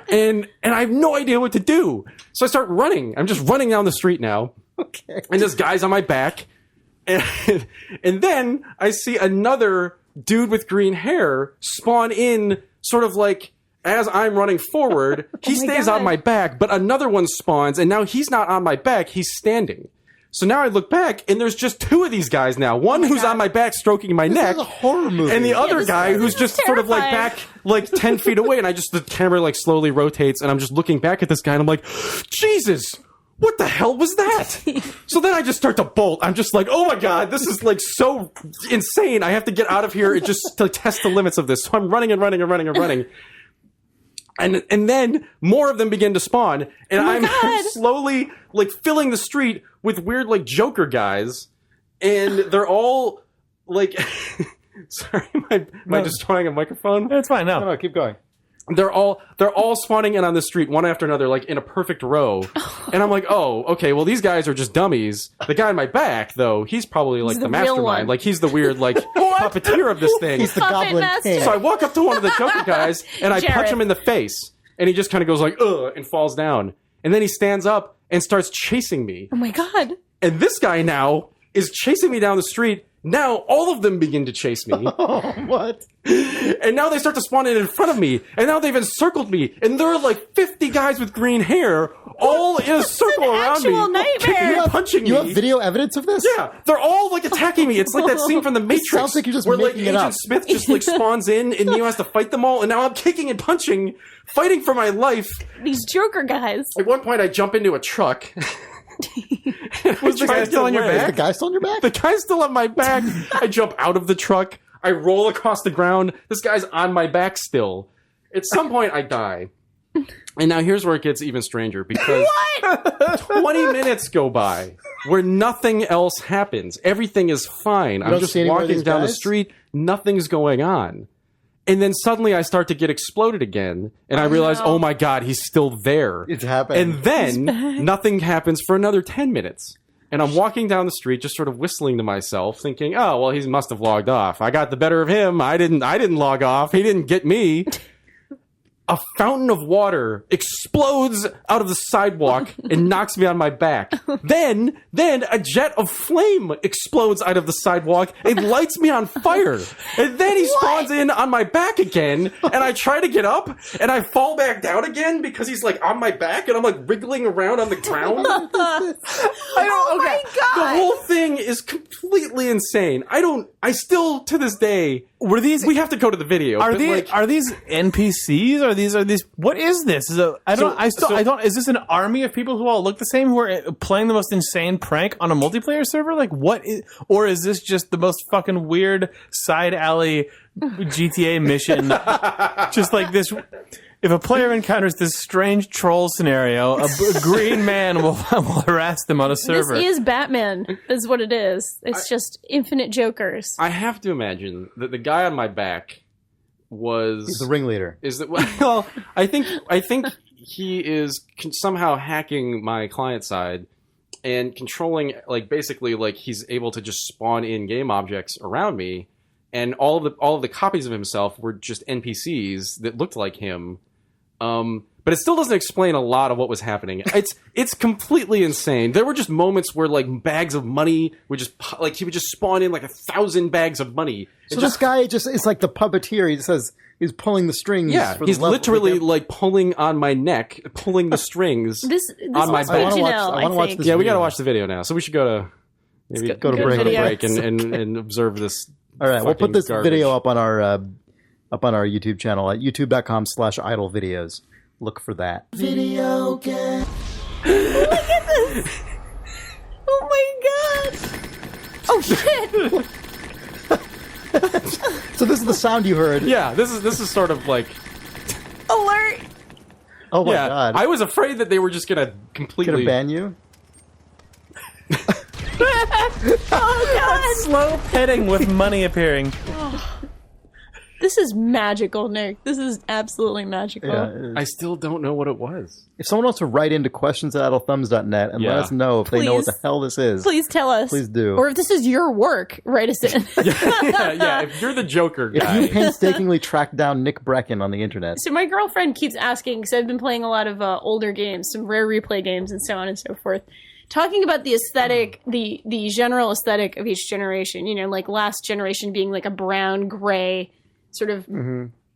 and I have no idea what to do. So I start running. I'm just running down the street now.
Okay.
And this guy's on my back. And then I see another dude with green hair spawn in sort of like as I'm running forward. He stays on my back, but another one spawns, and now he's not on my back. He's standing. So now I look back, and there's just two of these guys now. One who's on my back stroking my neck.
This is a horror movie.
And the other guy who's just sort of like
terrifying.
back like 10 feet away. And the camera like slowly rotates, and I'm just looking back at this guy, and I'm like, Jesus, what the hell was that? So then I just start to bolt. I'm just like, oh my god, this is like so insane. I have to get out of here just to test the limits of this. So I'm running and running and running and running. And then more of them begin to spawn, and I'm slowly like filling the street with weird like Joker guys, and they're all like, sorry, am I destroying a microphone?
It's fine. No.
No, keep going.
They're all spawning in on the street one after another, like in a perfect row. And I'm like, oh, okay, well these guys are just dummies. The guy on my back, though, he's probably like
He's
the
the real one.
mastermind. Like he's the weird like puppeteer of this thing.
He's the
Puppet
Goblin
master.
King.
So I walk up to one of the Joker guys and I punch
Jared.
him in the face, and he just kind of goes like, ugh, and falls down. And then he stands up and starts chasing me.
Oh my god.
And this guy now is chasing me down the street. Now all of them begin to chase me.
Oh, what?
And now they start to spawn in front of me. And now they've encircled me. And there are like 50 guys with green hair all in a circle around me.
actual nightmare.
Kicking and punching me.
You have video evidence of this?
Yeah, they're all like attacking me. It's like that scene from The Matrix.
sounds like you're just
where like
making it up.
Agent Smith just like spawns in and Neo has to fight them all. And now I'm kicking and punching, fighting for my life.
These Joker guys.
At one point I jump into a truck.
Was the guy still on your
Is
back?
the guy still on your back?
The guy's still on my back. I jump out of the truck. I roll across the ground. This guy's on my back still. At some point, I die. And now here's where it gets even stranger, because 20 minutes go by where nothing else happens. Everything is fine. I'm
don't
just
see any more of
walking
these
down the
guys?
street. Nothing's going on. And then suddenly I start to get exploded again. And I realize, oh my God, he's still there.
It's happening.
And then nothing happens for another 10 minutes. And I'm walking down the street, just sort of whistling to myself, thinking, oh, well, he must have logged off. I got the better of him. I didn't log off. He didn't get me. A fountain of water explodes out of the sidewalk and knocks me on my back. Then a jet of flame explodes out of the sidewalk and lights me on fire. And then he spawns in on my back again, and I try to get up, and I fall back down again because he's like on my back, and I'm like wriggling around on the ground.
Oh my god.
The whole thing is completely insane. I still, to this day,
Were these?
we have to go to the video.
Are
but,
these?
like,
Are these NPCs? Are these? What is this? I don't. Is this an army of people who all look the same who are playing the most insane prank on a multiplayer server? Like what? Or is this just the most fucking weird side alley GTA mission? Just like this. If a player encounters this strange troll scenario, a green man will harass them on a server.
This is Batman, is what it is. It's just infinite Jokers.
I have to imagine that the guy on my back was
He's the ringleader.
is that well I think he is somehow hacking my client side and controlling, like, basically like he's able to just spawn in game objects around me, and all of the copies of himself were just NPCs that looked like him. But it still doesn't explain a lot of what was happening. It's completely insane. There were just moments where like bags of money would just like he would just spawn in like 1,000 bags of money.
So this guy is like the puppeteer. He just says he's pulling the strings.
Yeah,
for the
he's
level.
literally like pulling on my neck, pulling the strings
This
on my
was
back.
good to
I
know,
wanna watch
think.
this
Yeah, we got to
video.
watch the video now. So we should go to maybe
go to
Good
break.
video.
break and observe this.
All right, we'll put
fucking
this
garbage.
video up on our YouTube channel at youtube.com/idlevideos. Look for that. Video game.
Look at this! Oh my god! Oh shit!
So this is the sound you heard.
Yeah, this is sort of like
Alert!
Oh my
yeah.
god.
I was afraid that they were just gonna
Gonna
completely
ban you?
Oh God!
Slow petting with money appearing.
This is magical, Nick. This is absolutely magical.
Yeah.
I still don't know what it was.
If someone wants to write into questions@idlethumbs.net and let
Yeah.
us know if they know what the
Please.
hell this is.
Please tell us.
Please do.
Or if this is your work, write us in.
yeah. If you're the Joker
If
guy,
you painstakingly tracked down Nick Breckon on the internet.
So my girlfriend keeps asking, because I've been playing a lot of older games, some rare replay games and so on and so forth, talking about the aesthetic, the general aesthetic of each generation, you know, like last generation being like a brown, gray, sort of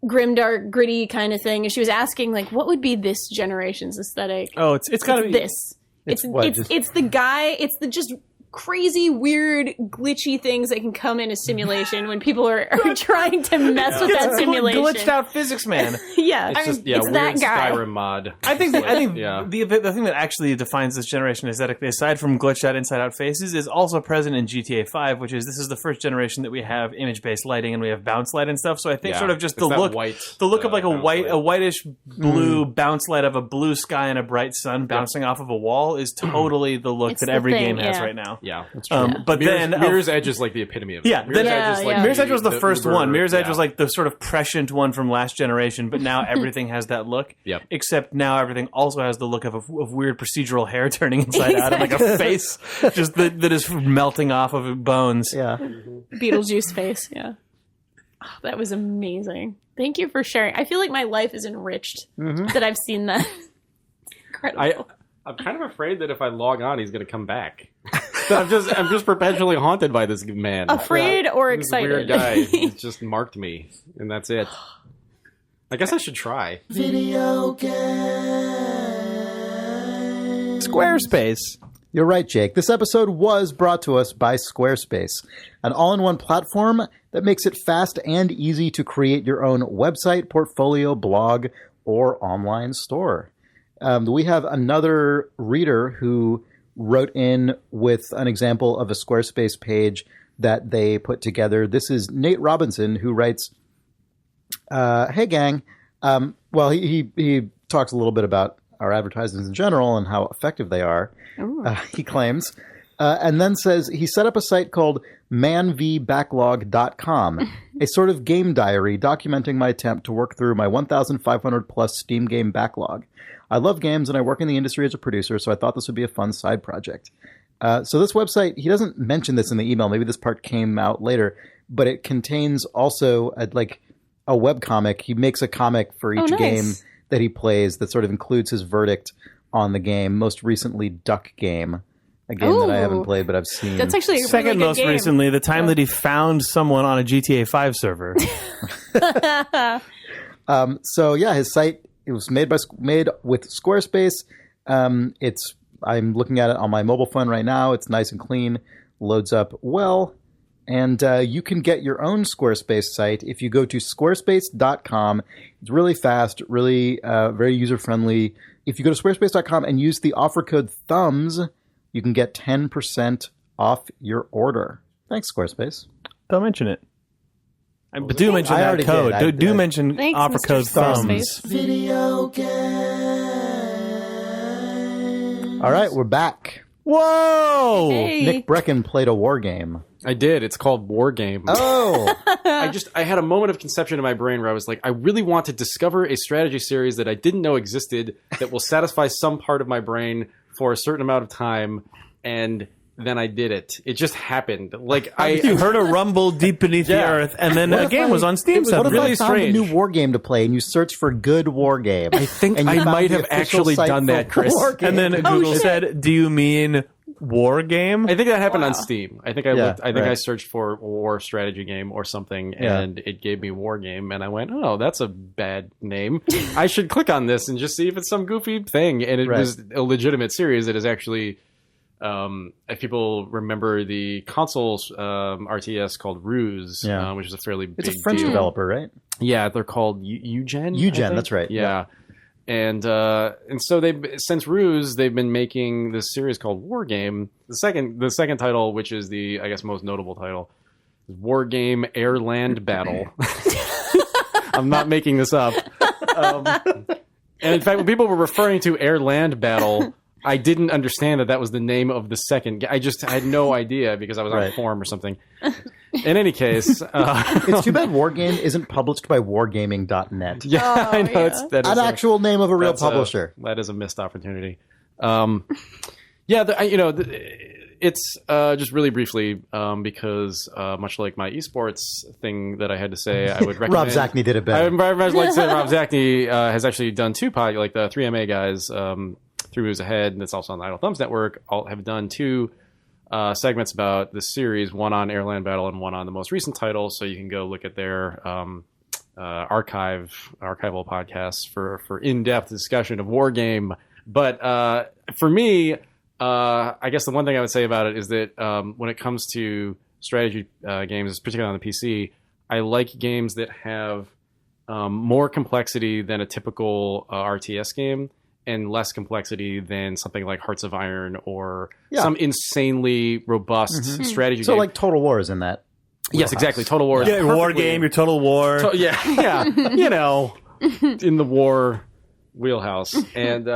grimdark, gritty kind of thing. And she was asking, like, what would be this generation's aesthetic?
Oh, it's gotta be
This. It's
what,
it's the guy. It's the just crazy, weird, glitchy things that can come in a simulation when people are trying to mess with that simulation.
glitched out physics man.
Yeah,
it's just
it's
weird
that guy.
Skyrim mod.
I think
yeah.
the thing that actually defines this generation aesthetically, aside from glitched out inside out faces, is also present in GTA 5, which is this is the first generation that we have image based lighting and we have bounce light and stuff. So I think
Yeah.
sort of just
It's
the
that
look
white,
the look of like a
bounce
white
light.
a whitish blue bounce light of a blue sky and a bright sun bouncing off of a wall is totally the look
It's
that
the
every
thing,
game has
yeah.
right now.
Yeah.
But then
Mirror's Edge is like the epitome of it.
Yeah,
Mirror's
then-
Edge is like
Yeah.
Mirror's Edge was the first
Uber-
one. Mirror's Edge
yeah.
was like the sort of prescient one from last generation, but now everything has that look.
Yep.
Except now everything also has the look of weird procedural hair turning inside out and like a face just that is melting off of bones.
Yeah.
Beetlejuice face. Yeah, oh, that was amazing. Thank you for sharing. I feel like my life is enriched that I've seen that. Incredible.
I'm kind of afraid that if I log on, he's going to come back. I'm just perpetually haunted by this man.
Afraid or
This
excited?
weird guy. He's just marked me, and that's it. I guess I should try.
Squarespace.
You're right, Jake. This episode was brought to us by Squarespace, an all-in-one platform that makes it fast and easy to create your own website, portfolio, blog, or online store. We have another reader who wrote in with an example of a Squarespace page that they put together. This is Nate Robinson, who writes, hey, gang. Well, he talks a little bit about our advertisements in general and how effective they are, he claims. And then says he set up a site called manvbacklog.com, a sort of game diary documenting my attempt to work through my 1,500 plus Steam game backlog. I love games and I work in the industry as a producer, so I thought this would be a fun side project. So this website, he doesn't mention this in the email. Maybe this part came out later, but it contains also a webcomic. He makes a comic for each
nice.
game that he plays that sort of includes his verdict on the game. Most recently, Duck Game, a game that I haven't
Ooh.
played but I've seen.
That's actually a really
Second
good
most
game.
recently, the time that he found someone on a GTA 5 server.
So yeah, his site, it was made with Squarespace. I'm looking at it on my mobile phone right now. It's nice and clean, loads up well, and you can get your own Squarespace site if you go to squarespace.com. It's really fast, really very user friendly. If you go to squarespace.com and use the offer code thumbs, you can get 10% off your order. Thanks, Squarespace.
Don't mention it. But do mention
I
that
already
code.
did.
Do mention
Thanks,
offer
Mr.
code thumbs.
Squarespace.
Video game. All right, we're back.
Whoa!
Hey.
Nick Breckon played a war game.
I did. It's called Wargame.
Oh,
I had a moment of conception in my brain where I was like, I really want to discover a strategy series that I didn't know existed that will satisfy some part of my brain for a certain amount of time, and then I did it. It just happened. Like
You heard a rumble deep beneath the
Yeah.
earth, and then a game was on Steam
What if
suddenly.
really
I found
strange.
a new war game to play and you search for good war game?
I think
and you
I
found
might
the
have
official
actually
site
done
for
that, Chris.
war game.
And then Google
shit.
said, "Do you mean war game?"
I think that happened on
Wow.
Steam. I think I
Yeah,
looked. I think I
right.
searched for war strategy game or something,
Yeah.
and it gave me Wargame, and I went, "Oh, that's a bad name. I should click on this and just see if it's some goofy thing." And it
Right.
was a legitimate series that is actually. If people remember the console RTS called Ruse,
Yeah.
which is a fairly big
It's a French
deal.
developer, right?
Yeah, they're called Eugen.
Eugen,
I think?
that's right.
Yeah. And so since Ruse, they've been making this series called Wargame. The second title, which is the I guess most notable title, is Wargame Air Land Battle. I'm not making this up. And in fact, when people were referring to Air Land Battle I didn't understand that was the name of the second. I had no idea because I was on a forum or something. In any case,
it's too bad Wargame isn't published by wargaming.net.
Yeah, I know.
Yeah.
That is
an actual name of a real publisher.
That is a missed opportunity. It's just really briefly because much like my esports thing that I had to say, I would recommend.
Rob Zachney did it better.
I would very much like to say Rob Zachney has actually done two podcasts, like the 3MA guys, 3 Moves Ahead, and that's also on the Idle Thumbs Network, all have done 2 segments about this series, one on Airland Battle and one on the most recent title, so you can go look at their archival podcasts for in-depth discussion of Wargame. But for me, I guess the one thing I would say about it is that when it comes to strategy games, particularly on the PC, I like games that have more complexity than a typical RTS game and less complexity than something like Hearts of Iron or some insanely robust strategy game.
So like Total War is in that.
Yes, exactly. Total War.
Yeah, War Game, your Total War.
Yeah. You know, in the war wheelhouse. And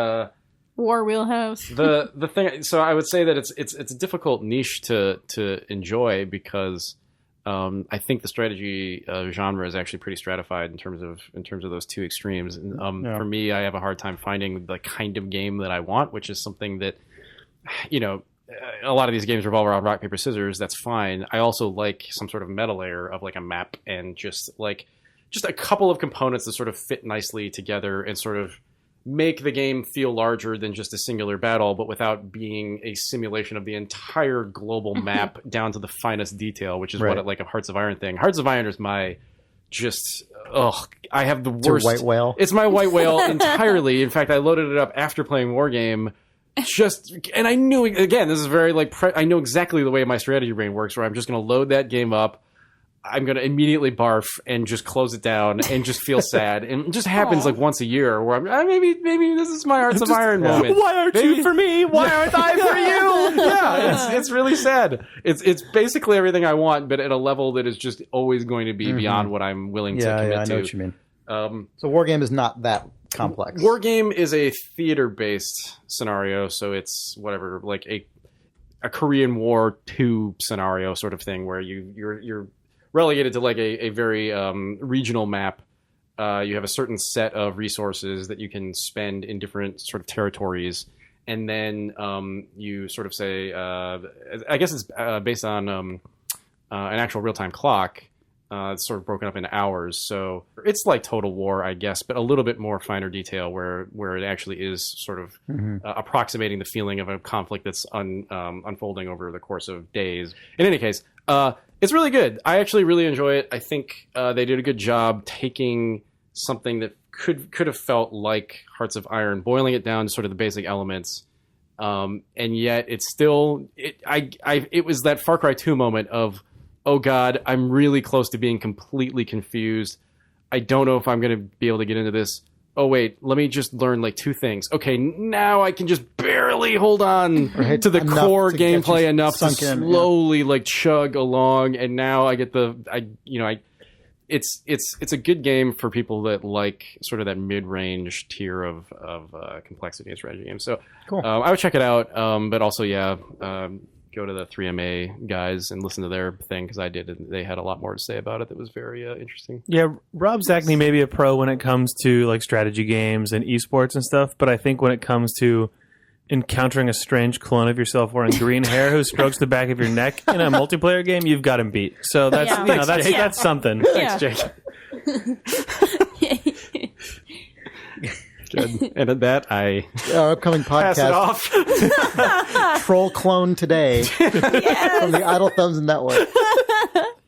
War wheelhouse.
the thing, so I would say that it's a difficult niche to enjoy because I think the strategy genre is actually pretty stratified in terms of those two extremes. And, for me, I have a hard time finding the kind of game that I want, which is something that, you know, a lot of these games revolve around rock, paper, scissors. That's fine. I also like some sort of meta layer of like a map and just a couple of components that sort of fit nicely together and sort of make the game feel larger than just a singular battle, but without being a simulation of the entire global map down to the finest detail, which is what like a Hearts of Iron thing. Hearts of Iron is my I have the worst.
It's your white whale.
It's my white whale entirely. In fact, I loaded it up after playing Wargame. And I knew, again, this is very I know exactly the way my strategy brain works, where I'm just going to load that game up. I'm going to immediately barf and just close it down and just feel sad. And it just happens like once a year where I'm maybe this is my Hearts of Iron moment.
Why aren't you for me? Why aren't I for you?
Yeah, it's really sad. It's basically everything I want, but at a level that is just always going to be beyond what I'm willing to commit to.
Yeah, I know what you mean. So Wargame is not that complex.
Wargame is a theater-based scenario, so it's whatever, like a Korean War 2 scenario sort of thing, where you're relegated to like a very regional map. You have a certain set of resources that you can spend in different sort of territories, and then you sort of say, I guess it's based on an actual real-time clock. It's sort of broken up into hours, so it's like Total War, I guess, but a little bit more finer detail, where it actually is sort of approximating the feeling of a conflict that's unfolding over the course of days. In any case, it's really good. I actually really enjoy it. I think they did a good job taking something that could have felt like Hearts of Iron, boiling it down to sort of the basic elements, and yet it's still it was that Far Cry 2 moment of, oh God, I'm really close to being completely confused. I don't know if I'm going to be able to get into this. Oh wait, let me just learn like 2 things. Okay, now I can just barely hold on to the core gameplay enough to slowly like chug along, and now I get it's a good game for people that like sort of that mid-range tier of complexity in strategy games. So cool. I would check it out, but also go to the 3MA guys and listen to their thing, because I did, and they had a lot more to say about it that was very interesting.
Yeah, Rob Zachney may be a pro when it comes to like strategy games and esports and stuff, but I think when it comes to encountering a strange clone of yourself wearing green hair who strokes the back of your neck in a multiplayer game, you've got him beat. So that's that's something.
Thanks, Jake. Good. And at that,
our upcoming podcast,
pass it off.
Troll Clone Today from the Idle Thumbs Network.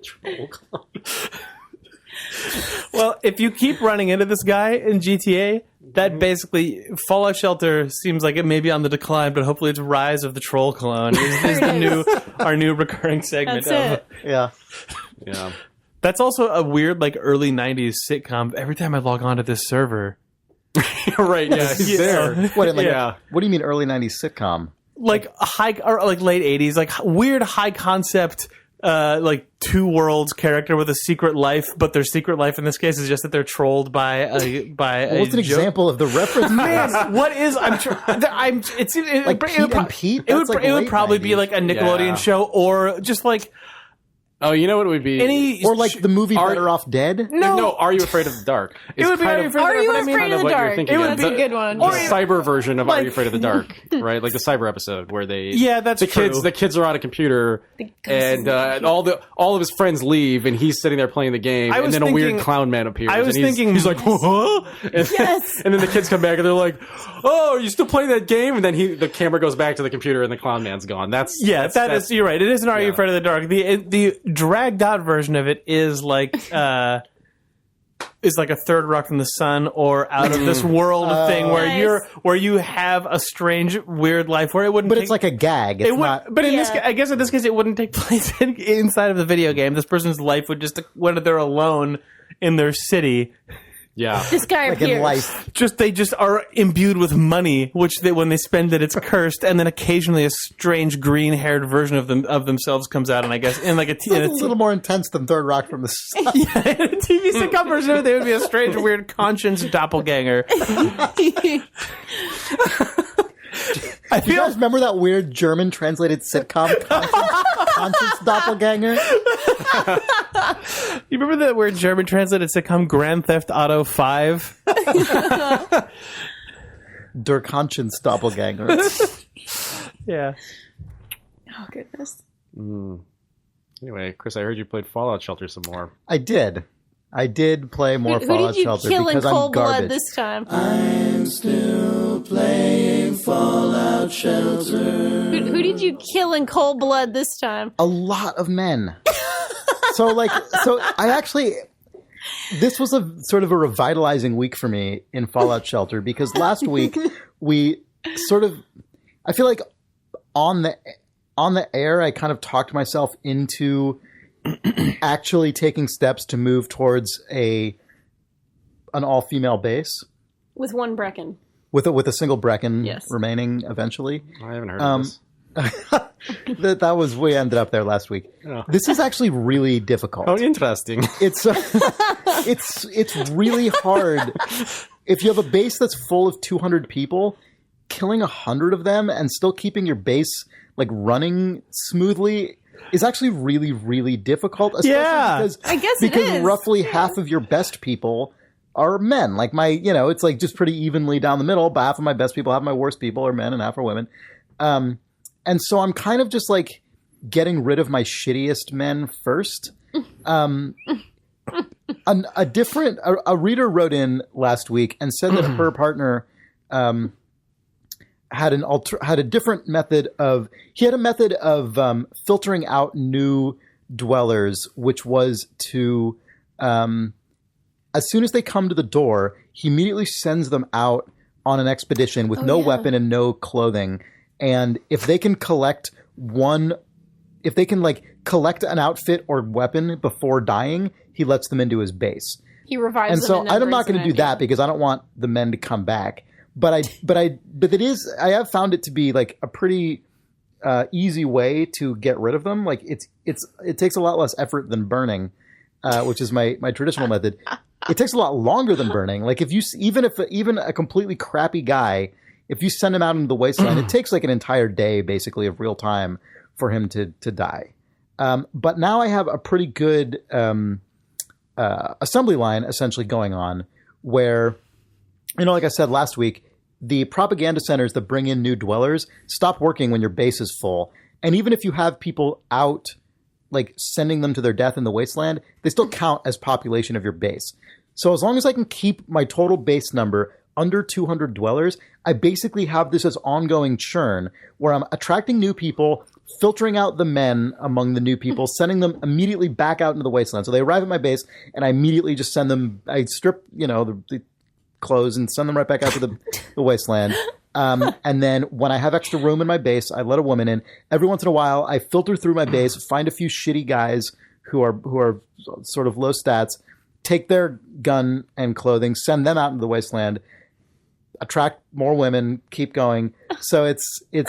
Troll Clone.
Well, if you keep running into this guy in GTA, that basically Fallout Shelter seems like it may be on the decline, but hopefully it's Rise of the Troll Clone is our new recurring segment.
That's it.
Yeah.
That's also a weird like early 90s sitcom. Every time I log on to this server.
Right, yeah, he's there.
What do you mean early 90s sitcom?
Like high or like late 80s, like weird high concept like two worlds character with a secret life, but their secret life in this case is just that they're trolled by a
What's an example of the reference?
Man, what is
like Pete and Pete?
It would probably be like a Nickelodeon show, or just like
Oh, you know what it would be?
Or like the movie Better Off Dead?
No, Are You Afraid of the Dark?
It would be Are You Afraid
Are
of the
You
Dark?
Afraid of the Dark?
It would
That's a good one.
The cyber version of Are
like-
You Afraid of the Dark, right? Like the cyber episode where they
that's
the
true.
kids are on a computer and all of his friends leave and he's sitting there playing the game and then a weird clown man appears.
I was
and
thinking
he's like, "Huh?" And then the kids come back and they're like, "Oh, are you still playing that game?" And then the camera goes back to the computer and the clown man's gone. That is
you're right. It is an Are You Afraid of the Dark. The dragged out version of it is like a Third Rock from the Sun or Out of This World thing where you have a strange weird life where it wouldn't.
But it's like a gag. It's not.
But in this, I guess in this case, it wouldn't take place inside of the video game. This person's life would just when they're alone in their city.
Yeah,
this guy
like
appears.
in life.
They just are imbued with money, which when they spend it, it's cursed, and then occasionally a strange green-haired version of themselves comes out, and I guess in like
It's a little more intense than Third Rock from the Sun.
in a TV sitcom version of it, they would be a strange, weird conscience doppelganger.
Do you guys remember that weird German translated sitcom, Conscience Doppelganger?
You remember that weird German translated sitcom Grand Theft Auto 5?
Der Conscience Doppelganger.
Yeah.
Oh goodness.
Anyway, Chris, I heard you played Fallout Shelter some more.
I did play more Fallout Shelter
Who did you kill in
because I'm
cold blood
garbage.
this time?
I'm still playing Fallout Shelter.
Who did you kill in cold blood this time?
A lot of men. So I actually, this was a sort of a revitalizing week for me in Fallout Shelter because last week we sort of, I feel like on the air, I kind of talked myself into actually taking steps to move towards an all-female base
With one Breckon.
with a single Breckon
Yes.
remaining eventually.
I haven't heard of this.
That was we ended up there last week.
Oh.
This is actually really difficult.
Oh, interesting.
It's really hard. If you have a base that's full of 200 people, killing 100 of them and still keeping your base like running smoothly is actually really, really difficult. Especially
I guess it
because
is.
roughly half of your best people are men. Like it's like just pretty evenly down the middle. But half of my best people, half of my worst people are men, and half are women. And so I'm kind of just like getting rid of my shittiest men first. A reader wrote in last week and said that her partner had a different method of filtering out new dwellers, which was to as soon as they come to the door, he immediately sends them out on an expedition with no weapon and no clothing. And if they can collect an outfit or weapon before dying, he lets them into his base.
He revives
And
them.
so
and
I'm not going
brings
to do
them in.
that because I don't want the men to come back. But I have found it to be like a pretty easy way to get rid of them. Like it takes a lot less effort than burning, which is my traditional method. It takes a lot longer than burning. Like even a completely crappy guy, if you send him out into the wasteland, it takes like an entire day basically of real time for him to die. But now I have a pretty good assembly line essentially going on where, like I said last week, the propaganda centers that bring in new dwellers stop working when your base is full. And even if you have people out, like sending them to their death in the wasteland, they still count as population of your base. So as long as I can keep my total base number under 200 dwellers, I basically have this as ongoing churn where I'm attracting new people, filtering out the men among the new people, sending them immediately back out into the wasteland. So they arrive at my base and I immediately just send them, I strip, the clothes and send them right back out to the wasteland. And then when I have extra room in my base, I let a woman in. Every once in a while, I filter through my base, find a few shitty guys who are sort of low stats, take their gun and clothing, send them out into the wasteland. attract more women, keep going. So it's
Where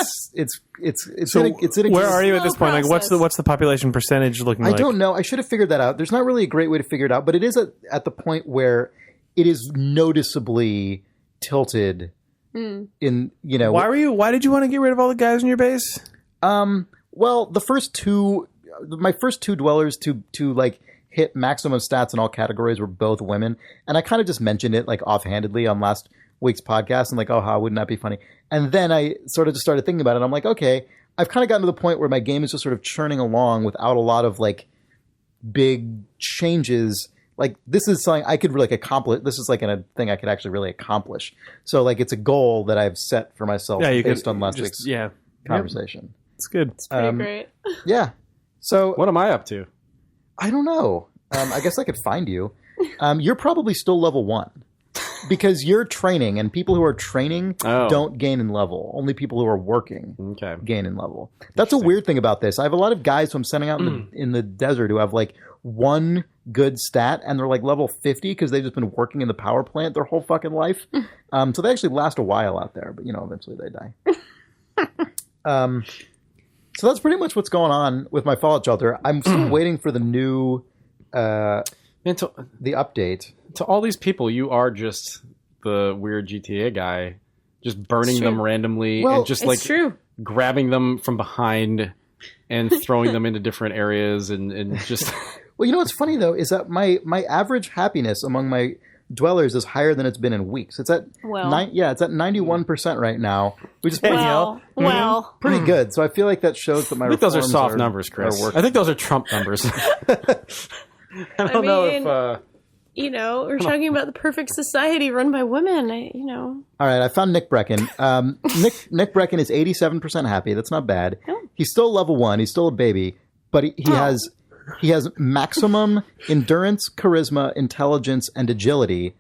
are you at this point? Like,
process.
what's the population percentage looking
I
like?
don't know. I should have figured that out. There's not really a great way to figure it out, but it is at the point where it is noticeably tilted in,
Why did you want to get rid of all the guys in your base?
Well, my first two dwellers to like hit maximum stats in all categories were both women, and I kind of just mentioned it like offhandedly on last week's podcast, and like, oh, how wouldn't that be funny? And then I sort of just started thinking about it. And I'm like, okay, I've kind of gotten to the point where my game is just sort of churning along without a lot of like big changes. Like, this is something I could really accomplish. This is like a thing I could actually really accomplish. So like, it's a goal that I've set for myself based on last week's conversation.
It's good.
It's pretty great.
Yeah. So
What am I up to?
I don't know. I guess I could find you. You're probably still level 1 because you're training, and people who are training don't gain in level. Only people who are working gain in level. That's a weird thing about this. I have a lot of guys who I'm sending out in the desert who have like one good stat, and they're like level 50 because they've just been working in the power plant their whole fucking life. So they actually last a while out there, but eventually they die. So that's pretty much what's going on with my Fallout shelter. I'm still waiting for the new, the update.
To all these people, you are just the weird GTA guy, just burning them randomly and just like grabbing them from behind and throwing them into different areas and just.
Well, what's funny though is that my average happiness among my dwellers is higher than it's been in weeks. It's at it's at 91% right now. We just pretty good. So I feel like that shows that my.
I think those are soft numbers, Chris. I think those are Trump numbers. I don't know if.
We're talking about the perfect society run by women.
All right, I found Nick Breckon. Nick Breckon is 87% happy. That's not bad.
Oh.
He's still level 1. He's still a baby, but he has maximum endurance, charisma, intelligence, and agility.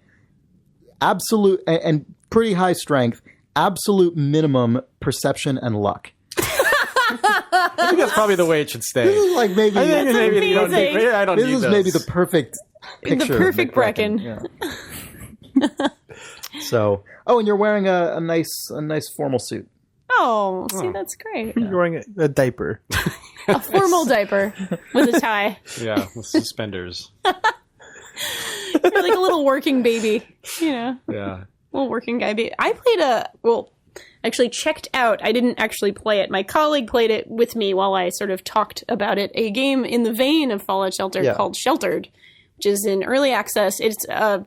Absolute and pretty high strength. Absolute minimum perception and luck.
I think that's probably the way it should stay.
This is like maybe.
I think maybe you don't need. I don't
This
need
is
those.
maybe the perfect picture.
The perfect
of Nick
Breckon.
Yeah. So, and you're wearing a nice formal suit.
Oh, see, that's great.
You're wearing a diaper.
A formal diaper with a tie.
Yeah, with suspenders.
You're like a little working baby,
Yeah.
Little working guy baby. I played actually checked out. I didn't actually play it. My colleague played it with me while I sort of talked about it. A game in the vein of Fallout Shelter called Sheltered, which is in early access. It's a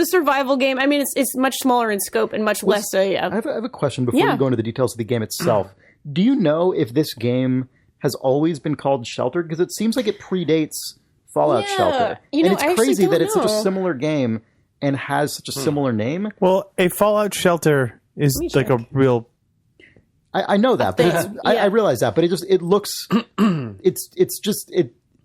survival game. I mean, it's much smaller in scope and much less.
I have a question before you go into the details of the game itself. Do you know if this game has always been called Sheltered? Because it seems like it predates Fallout Shelter. And it's crazy that it's such a similar game and has such a similar name.
Well, a Fallout Shelter is like a real.
I know that, but I realize that, but it looks.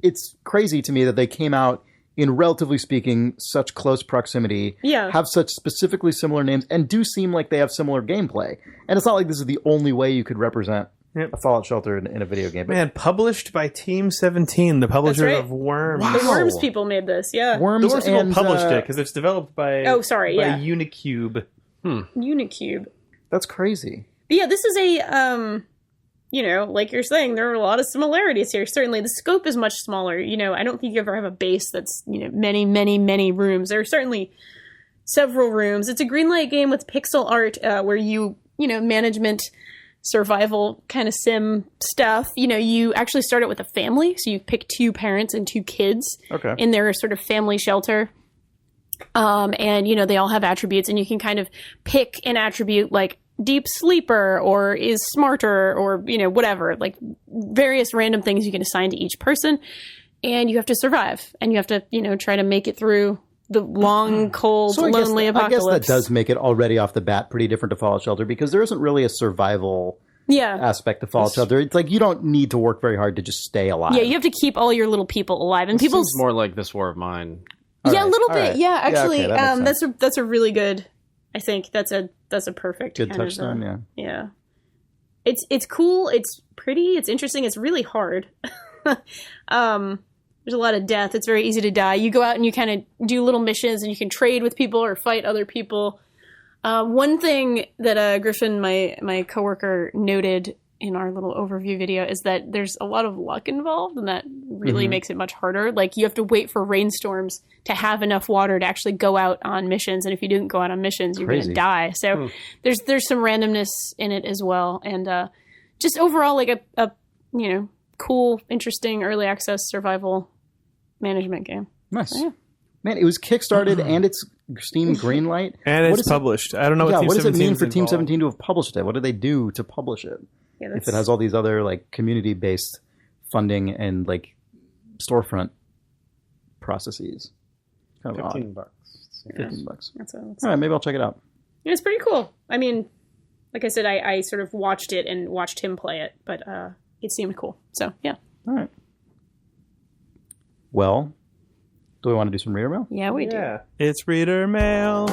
It's crazy to me that they came out in, relatively speaking, such close proximity, have such specifically similar names, and do seem like they have similar gameplay. And it's not like this is the only way you could represent a Fallout Shelter in a video game.
Man, published by Team 17, the publisher of Worms.
Wow.
The Worms people made this,
Worms,
the Worms people published it because it's developed by Unicube.
Unicube.
That's crazy.
But yeah, this is a like you're saying, there are a lot of similarities here. Certainly, the scope is much smaller. I don't think you ever have a base that's many, many, many rooms. There are certainly several rooms. It's a greenlight game with pixel art where you management, survival kind of sim stuff. You actually start it with a family, so you pick 2 parents and 2 kids in their sort of family shelter. And they all have attributes, and you can kind of pick an attribute like deep sleeper or is smarter or whatever, like various random things you can assign to each person, and you have to survive, and you have to try to make it through the long, cold, lonely apocalypse.
I guess that does make it already off the bat pretty different to Fallout Shelter, because there isn't really a survival aspect to Fallout Shelter. It's like you don't need to work very hard to just stay alive.
Yeah, you have to keep all your little people alive, and people
seems more like This War of Mine.
A little bit. Right. Yeah, actually,
that's
a really good. I think that's a perfect
good touchstone.
Yeah. It's cool. It's pretty. It's interesting. It's really hard. There's a lot of death. It's very easy to die. You go out and you kind of do little missions, and you can trade with people or fight other people. One thing that Griffin, my coworker, noted in our little overview video is that there's a lot of luck involved, and that really makes it much harder. Like, you have to wait for rainstorms to have enough water to actually go out on missions, and if you didn't go out on missions, you're going to die. So there's some randomness in it as well, and just overall like a cool, interesting early access survival management game.
Nice.
So, yeah.
Man, it was kickstarted and it's Steam Greenlight.
And it's published. I don't know what Team
what does it
17
mean
is
for Team
involved.
17 to have published it? What do they do to publish it?
Yeah,
If it has all these other like community-based funding and like storefront processes. Kind of
$15.
odd.
Yeah.
$15.
that's
All right, maybe I'll check it out.
It's pretty cool. I mean, like I said, I sort of watched it and watched him play it, but it seemed cool. So, yeah.
All right. Well, do we want to do some reader mail?
Yeah, we do.
It's reader mail.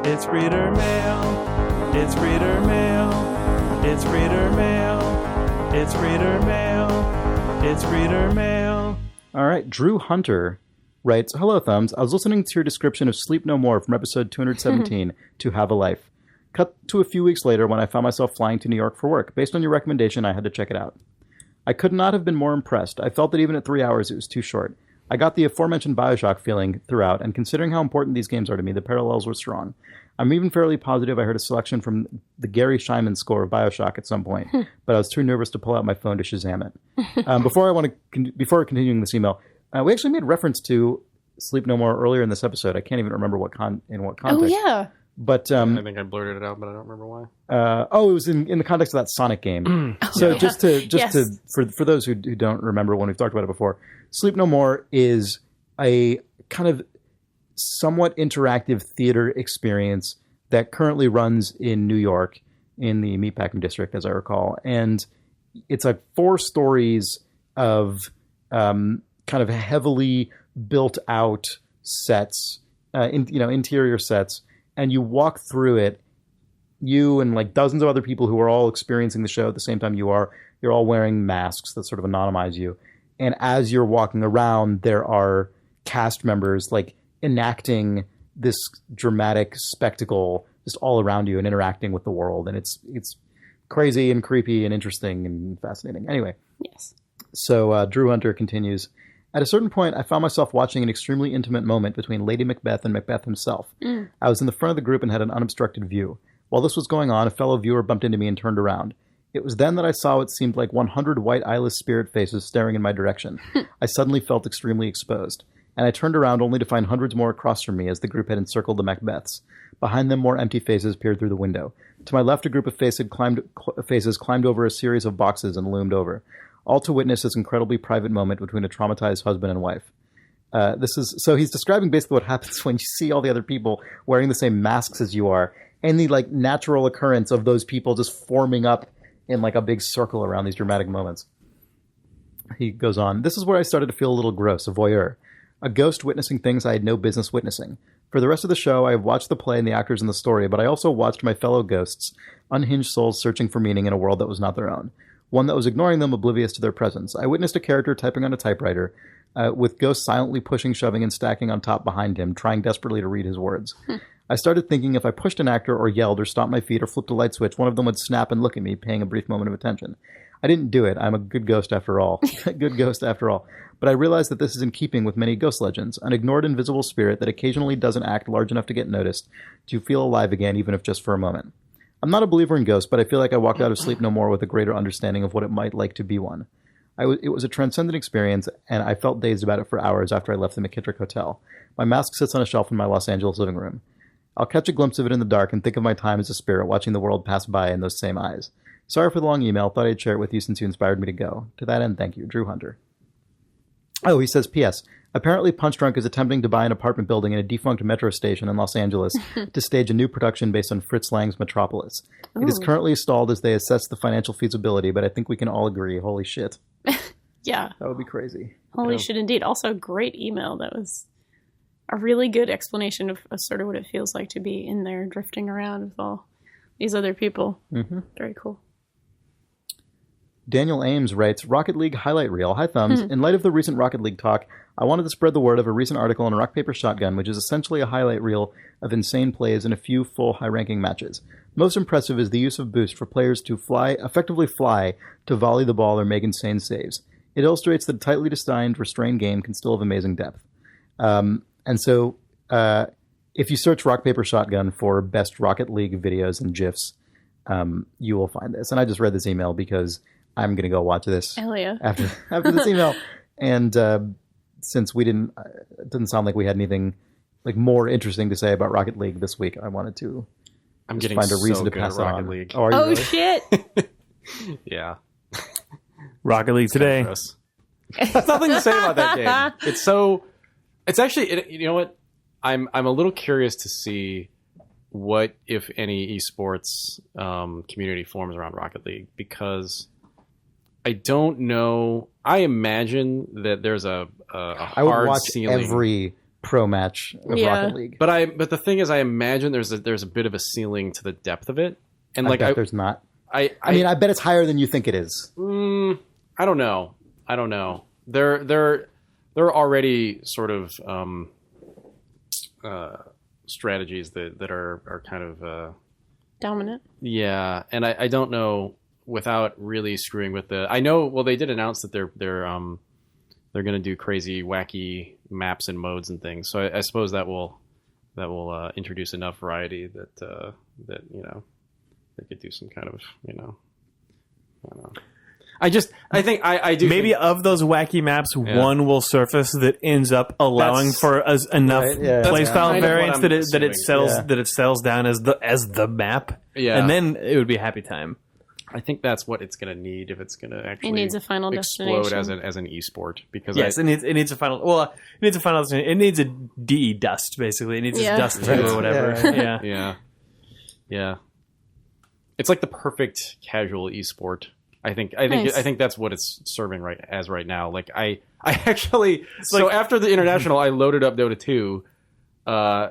It's reader mail. It's reader mail. It's reader mail. It's reader mail. It's reader mail.
All right. Drew Hunter writes, "Hello, Thumbs. I was listening to your description of Sleep No More from episode 217, To Have a Life. Cut to a few weeks later when I found myself flying to New York for work. Based on your recommendation, I had to check it out. I could not have been more impressed. I felt that even at 3 hours, it was too short. I got the aforementioned Bioshock feeling throughout, and considering how important these games are to me, the parallels were strong. I'm even fairly positive I heard a selection from the Gary Scheinman score of Bioshock at some point, but I was too nervous to pull out my phone to Shazam it. Before continuing this email, we actually made reference to Sleep No More earlier in this episode. I can't even remember in what context.
Oh, yeah.
But
I think I blurted it out, but I don't remember why.
it was in the context of that Sonic game. So just for those who don't remember when we've talked about it before, Sleep No More is a kind of somewhat interactive theater experience that currently runs in New York in the Meatpacking District, as I recall, and it's like 4 stories of kind of heavily built out sets, interior sets. And you walk through it, you and like dozens of other people who are all experiencing the show at the same time you are. You're all wearing masks that sort of anonymize you. And as you're walking around, there are cast members like enacting this dramatic spectacle just all around you and interacting with the world. And it's crazy and creepy and interesting and fascinating. Anyway.
Yes.
So Drew Hunter continues. At a certain point, I found myself watching an extremely intimate moment between Lady Macbeth and Macbeth himself. I was in the front of the group and had an unobstructed view. While this was going on, a fellow viewer bumped into me and turned around. It was then that I saw what seemed like 100 white eyeless spirit faces staring in my direction. I suddenly felt extremely exposed, and I turned around only to find hundreds more across from me as the group had encircled the Macbeths. Behind them, more empty faces peered through the window. To my left, a group of faces climbed over a series of boxes and loomed over. All to witness this incredibly private moment between a traumatized husband and wife. So he's describing basically what happens when you see all the other people wearing the same masks as you are, and the like natural occurrence of those people just forming up in like a big circle around these dramatic moments. He goes on, "This is where I started to feel a little gross, a voyeur. A ghost witnessing things I had no business witnessing. For the rest of the show, I have watched the play and the actors in the story, but I also watched my fellow ghosts, unhinged souls searching for meaning in a world that was not their own. One that was ignoring them, oblivious to their presence. I witnessed a character typing on a typewriter, with ghosts silently pushing, shoving, and stacking on top behind him, trying desperately to read his words. I started thinking if I pushed an actor or yelled or stomped my feet or flipped a light switch, one of them would snap and look at me, paying a brief moment of attention. I didn't do it. I'm a good ghost after all. Good ghost after all. But I realized that this is in keeping with many ghost legends, an ignored invisible spirit that occasionally doesn't act large enough to get noticed, to feel alive again, even if just for a moment. I'm not a believer in ghosts, but I feel like I walked out of Sleep No More with a greater understanding of what it might like to be one. It was a transcendent experience, and I felt dazed about it for hours after I left the McKittrick Hotel. My mask sits on a shelf in my Los Angeles living room. I'll catch a glimpse of it in the dark and think of my time as a spirit watching the world pass by in those same eyes. Sorry for the long email. Thought I'd share it with you since you inspired me to go. To that end, thank you. Drew Hunter." Oh, he says, "P.S. Apparently Punch Drunk is attempting to buy an apartment building in a defunct metro station in Los Angeles to stage a new production based on Fritz Lang's Metropolis. It is currently stalled as they assess the financial feasibility, but I think we can all agree, holy shit.
Yeah.
That would be crazy.
Holy shit, indeed. Also, great email. That was a really good explanation of sort of what it feels like to be in there drifting around with all these other people.
Mm-hmm.
Very cool.
Daniel Ames writes, Rocket League highlight reel. Hi, Thumbs. In light of the recent Rocket League talk, I wanted to spread the word of a recent article on Rock Paper Shotgun, which is essentially a highlight reel of insane plays in a few full high-ranking matches. Most impressive is the use of boost for players to effectively fly to volley the ball or make insane saves. It illustrates that a tightly designed, restrained game can still have amazing depth. And so, if you search Rock Paper Shotgun for best Rocket League videos and GIFs, you will find this. And I just read this email because I'm going to go watch this after this email. And since we it didn't sound like we had anything like more interesting to say about Rocket League this week, I wanted to find a reason to pass
Rocket
on.
League.
Oh, are you really?
Shit!
Yeah.
Rocket League today.
There's nothing to say about that game. It's actually, you know what? I'm a little curious to see what, if any, esports community forms around Rocket League, because I don't know. I imagine that there's a hard
I would watch
ceiling.
every pro match of Rocket League.
But the thing is, I imagine there's a bit of a ceiling to the depth of it, and
I bet there's not.
I
mean, I bet it's higher than you think it is.
I don't know. There are already sort of strategies that are kind of
dominant.
Yeah, and I don't know, without really screwing with I know. Well, they did announce that they're going to do crazy, wacky maps and modes and things. So I suppose that will introduce enough variety that they could do some kind of I don't know. I think I do.
Maybe
think,
of those wacky maps, one will surface that ends up allowing for enough playstyle variance that it settles down as the map. Yeah, and then it would be happy time.
I think that's what it's going to need if it's going to actually.
It needs a final
explode
destination
as an esport, because
it needs a final. Well, it needs a final destination. It needs a DE dust basically. It needs its dust too or whatever.
Yeah. It's like the perfect casual esport. I think that's what it's serving right now. Like I actually after the international, I loaded up Dota 2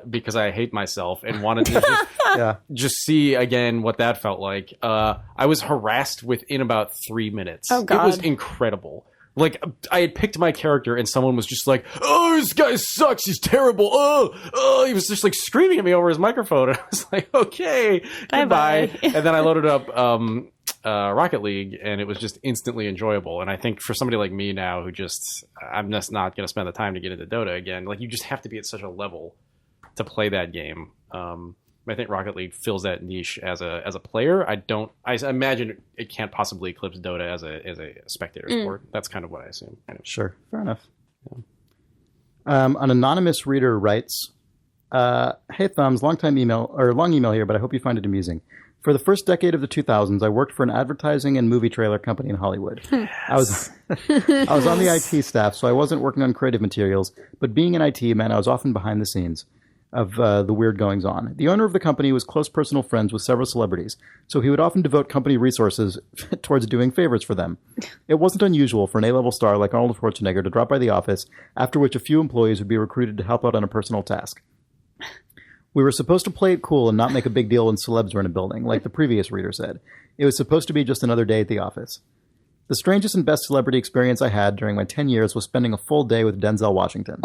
because I hate myself and wanted to just see again what that felt like. I was harassed within about 3 minutes.
Oh God.
It was incredible. Like, I had picked my character and someone was just like, "Oh, this guy sucks. He's terrible. Oh," he was just like screaming at me over his microphone. And I was like, "Okay, goodbye." And then I loaded up Rocket League, and it was just instantly enjoyable. And I think for somebody like me now, I'm just not going to spend the time to get into Dota again. Like, you just have to be at such a level to play that game. I think Rocket League fills that niche as a player. I imagine it can't possibly eclipse Dota as a spectator sport. That's kind of what I assume.
Sure, fair enough. Yeah. An anonymous reader writes, "Hey Thumbs, long email here, but I hope you find it amusing. For the first decade of the 2000s, I worked for an advertising and movie trailer company in Hollywood. I was on the IT staff, so I wasn't working on creative materials, but being in IT meant I was often behind the scenes of the weird goings-on. The owner of the company was close personal friends with several celebrities, so he would often devote company resources towards doing favors for them. It wasn't unusual for an A-level star like Arnold Schwarzenegger to drop by the office, after which a few employees would be recruited to help out on a personal task. We were supposed to play it cool and not make a big deal when celebs were in a building, like the previous reader said. It was supposed to be just another day at the office. The strangest and best celebrity experience I had during my 10 years was spending a full day with Denzel Washington.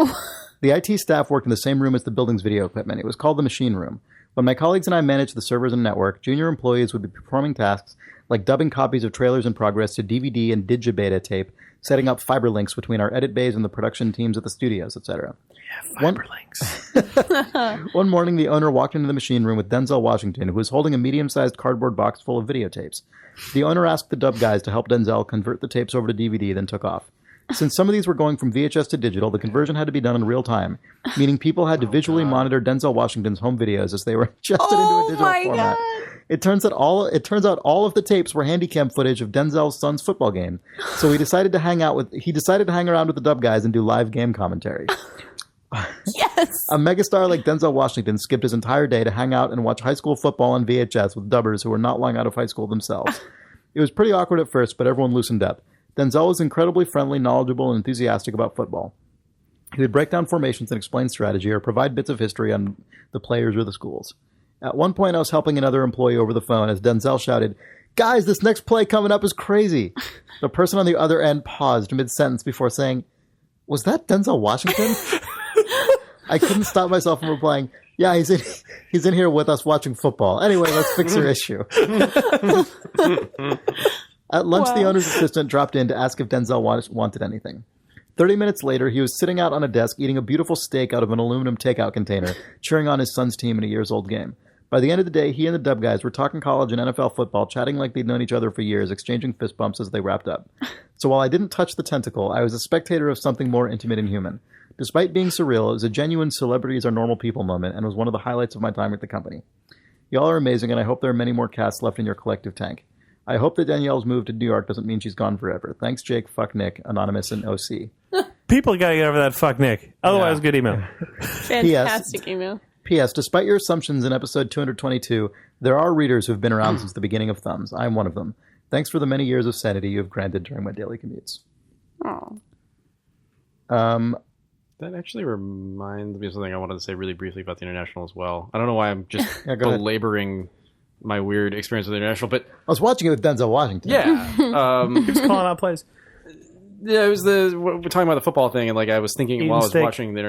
The IT staff worked in the same room as the building's video equipment. It was called the machine room. When my colleagues and I managed the servers and network, junior employees would be performing tasks like dubbing copies of trailers in progress to DVD and digibeta tape, setting up fiber links between our edit bays and the production teams at the studios, etc.
Yeah, fiber links.
One morning, the owner walked into the machine room with Denzel Washington, who was holding a medium-sized cardboard box full of videotapes. The owner asked the dub guys to help Denzel convert the tapes over to DVD, then took off. Since some of these were going from VHS to digital, the conversion had to be done in real time, meaning people had to visually monitor Denzel Washington's home videos as they were adjusted into a digital format.
God.
It turns out all of the tapes were handycam footage of Denzel's son's football game. So he decided to hang around with the dub guys and do live game commentary.
Yes.
A megastar like Denzel Washington skipped his entire day to hang out and watch high school football on VHS with dubbers who were not long out of high school themselves. It was pretty awkward at first, but everyone loosened up. Denzel was incredibly friendly, knowledgeable, and enthusiastic about football. He would break down formations and explain strategy or provide bits of history on the players or the schools. At one point, I was helping another employee over the phone as Denzel shouted, Guys, this next play coming up is crazy. The person on the other end paused mid-sentence before saying, was that Denzel Washington? I couldn't stop myself from replying, yeah, he's in here with us watching football. Anyway, let's fix your issue. At lunch, the owner's assistant dropped in to ask if Denzel wanted anything. 30 minutes later, he was sitting out on a desk eating a beautiful steak out of an aluminum takeout container, cheering on his son's team in a years-old game. By the end of the day, he and the Dub guys were talking college and NFL football, chatting like they'd known each other for years, exchanging fist bumps as they wrapped up. So while I didn't touch the tentacle, I was a spectator of something more intimate and human. Despite being surreal, it was a genuine celebrities are normal people moment and was one of the highlights of my time at the company. Y'all are amazing, and I hope there are many more casts left in your collective tank. I hope that Danielle's move to New York doesn't mean she's gone forever. Thanks, Jake, fuck Nick, Anonymous, and OC.
People gotta get over that fuck Nick. Otherwise, good email.
Fantastic email.
P.S. Despite your assumptions in episode 222, there are readers who have been around since the beginning of Thumbs. I am one of them. Thanks for the many years of sanity you have granted during my daily commutes.
Oh.
That actually reminds me of something I wanted to say really briefly about the International as well. I don't know why I'm just belaboring my weird experience with the International, but
I was watching it with Denzel Washington.
yeah.
Keeps calling out plays.
Yeah, it was we're talking about the football thing, and like I was thinking while I was watching the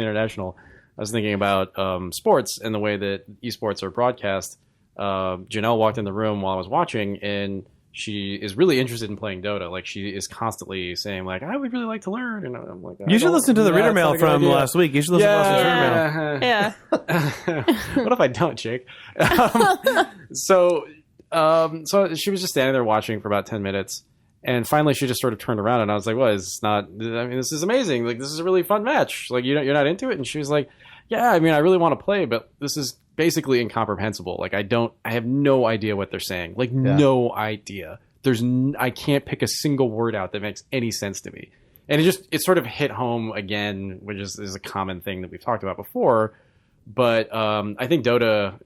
International, I was thinking about sports and the way that esports are broadcast. Janelle walked in the room while I was watching, and she is really interested in playing Dota. Like, she is constantly saying, like, I would really like to learn. And I'm like,
you should listen to the reader mail from last week. You should listen to last week's reader mail.
Yeah.
What if I don't, Jake? So she was just standing there watching for about 10 minutes. And finally, she just sort of turned around, and I was like, "Well, it's not. I mean, this is amazing. Like, this is a really fun match. Like, you're not into it." And she was like, "Yeah, I mean, I really want to play, but this is basically incomprehensible. Like, I have no idea what they're saying. Like, no idea. I can't pick a single word out that makes any sense to me." And it sort of hit home again, which is a common thing that we've talked about before. But I think Dota,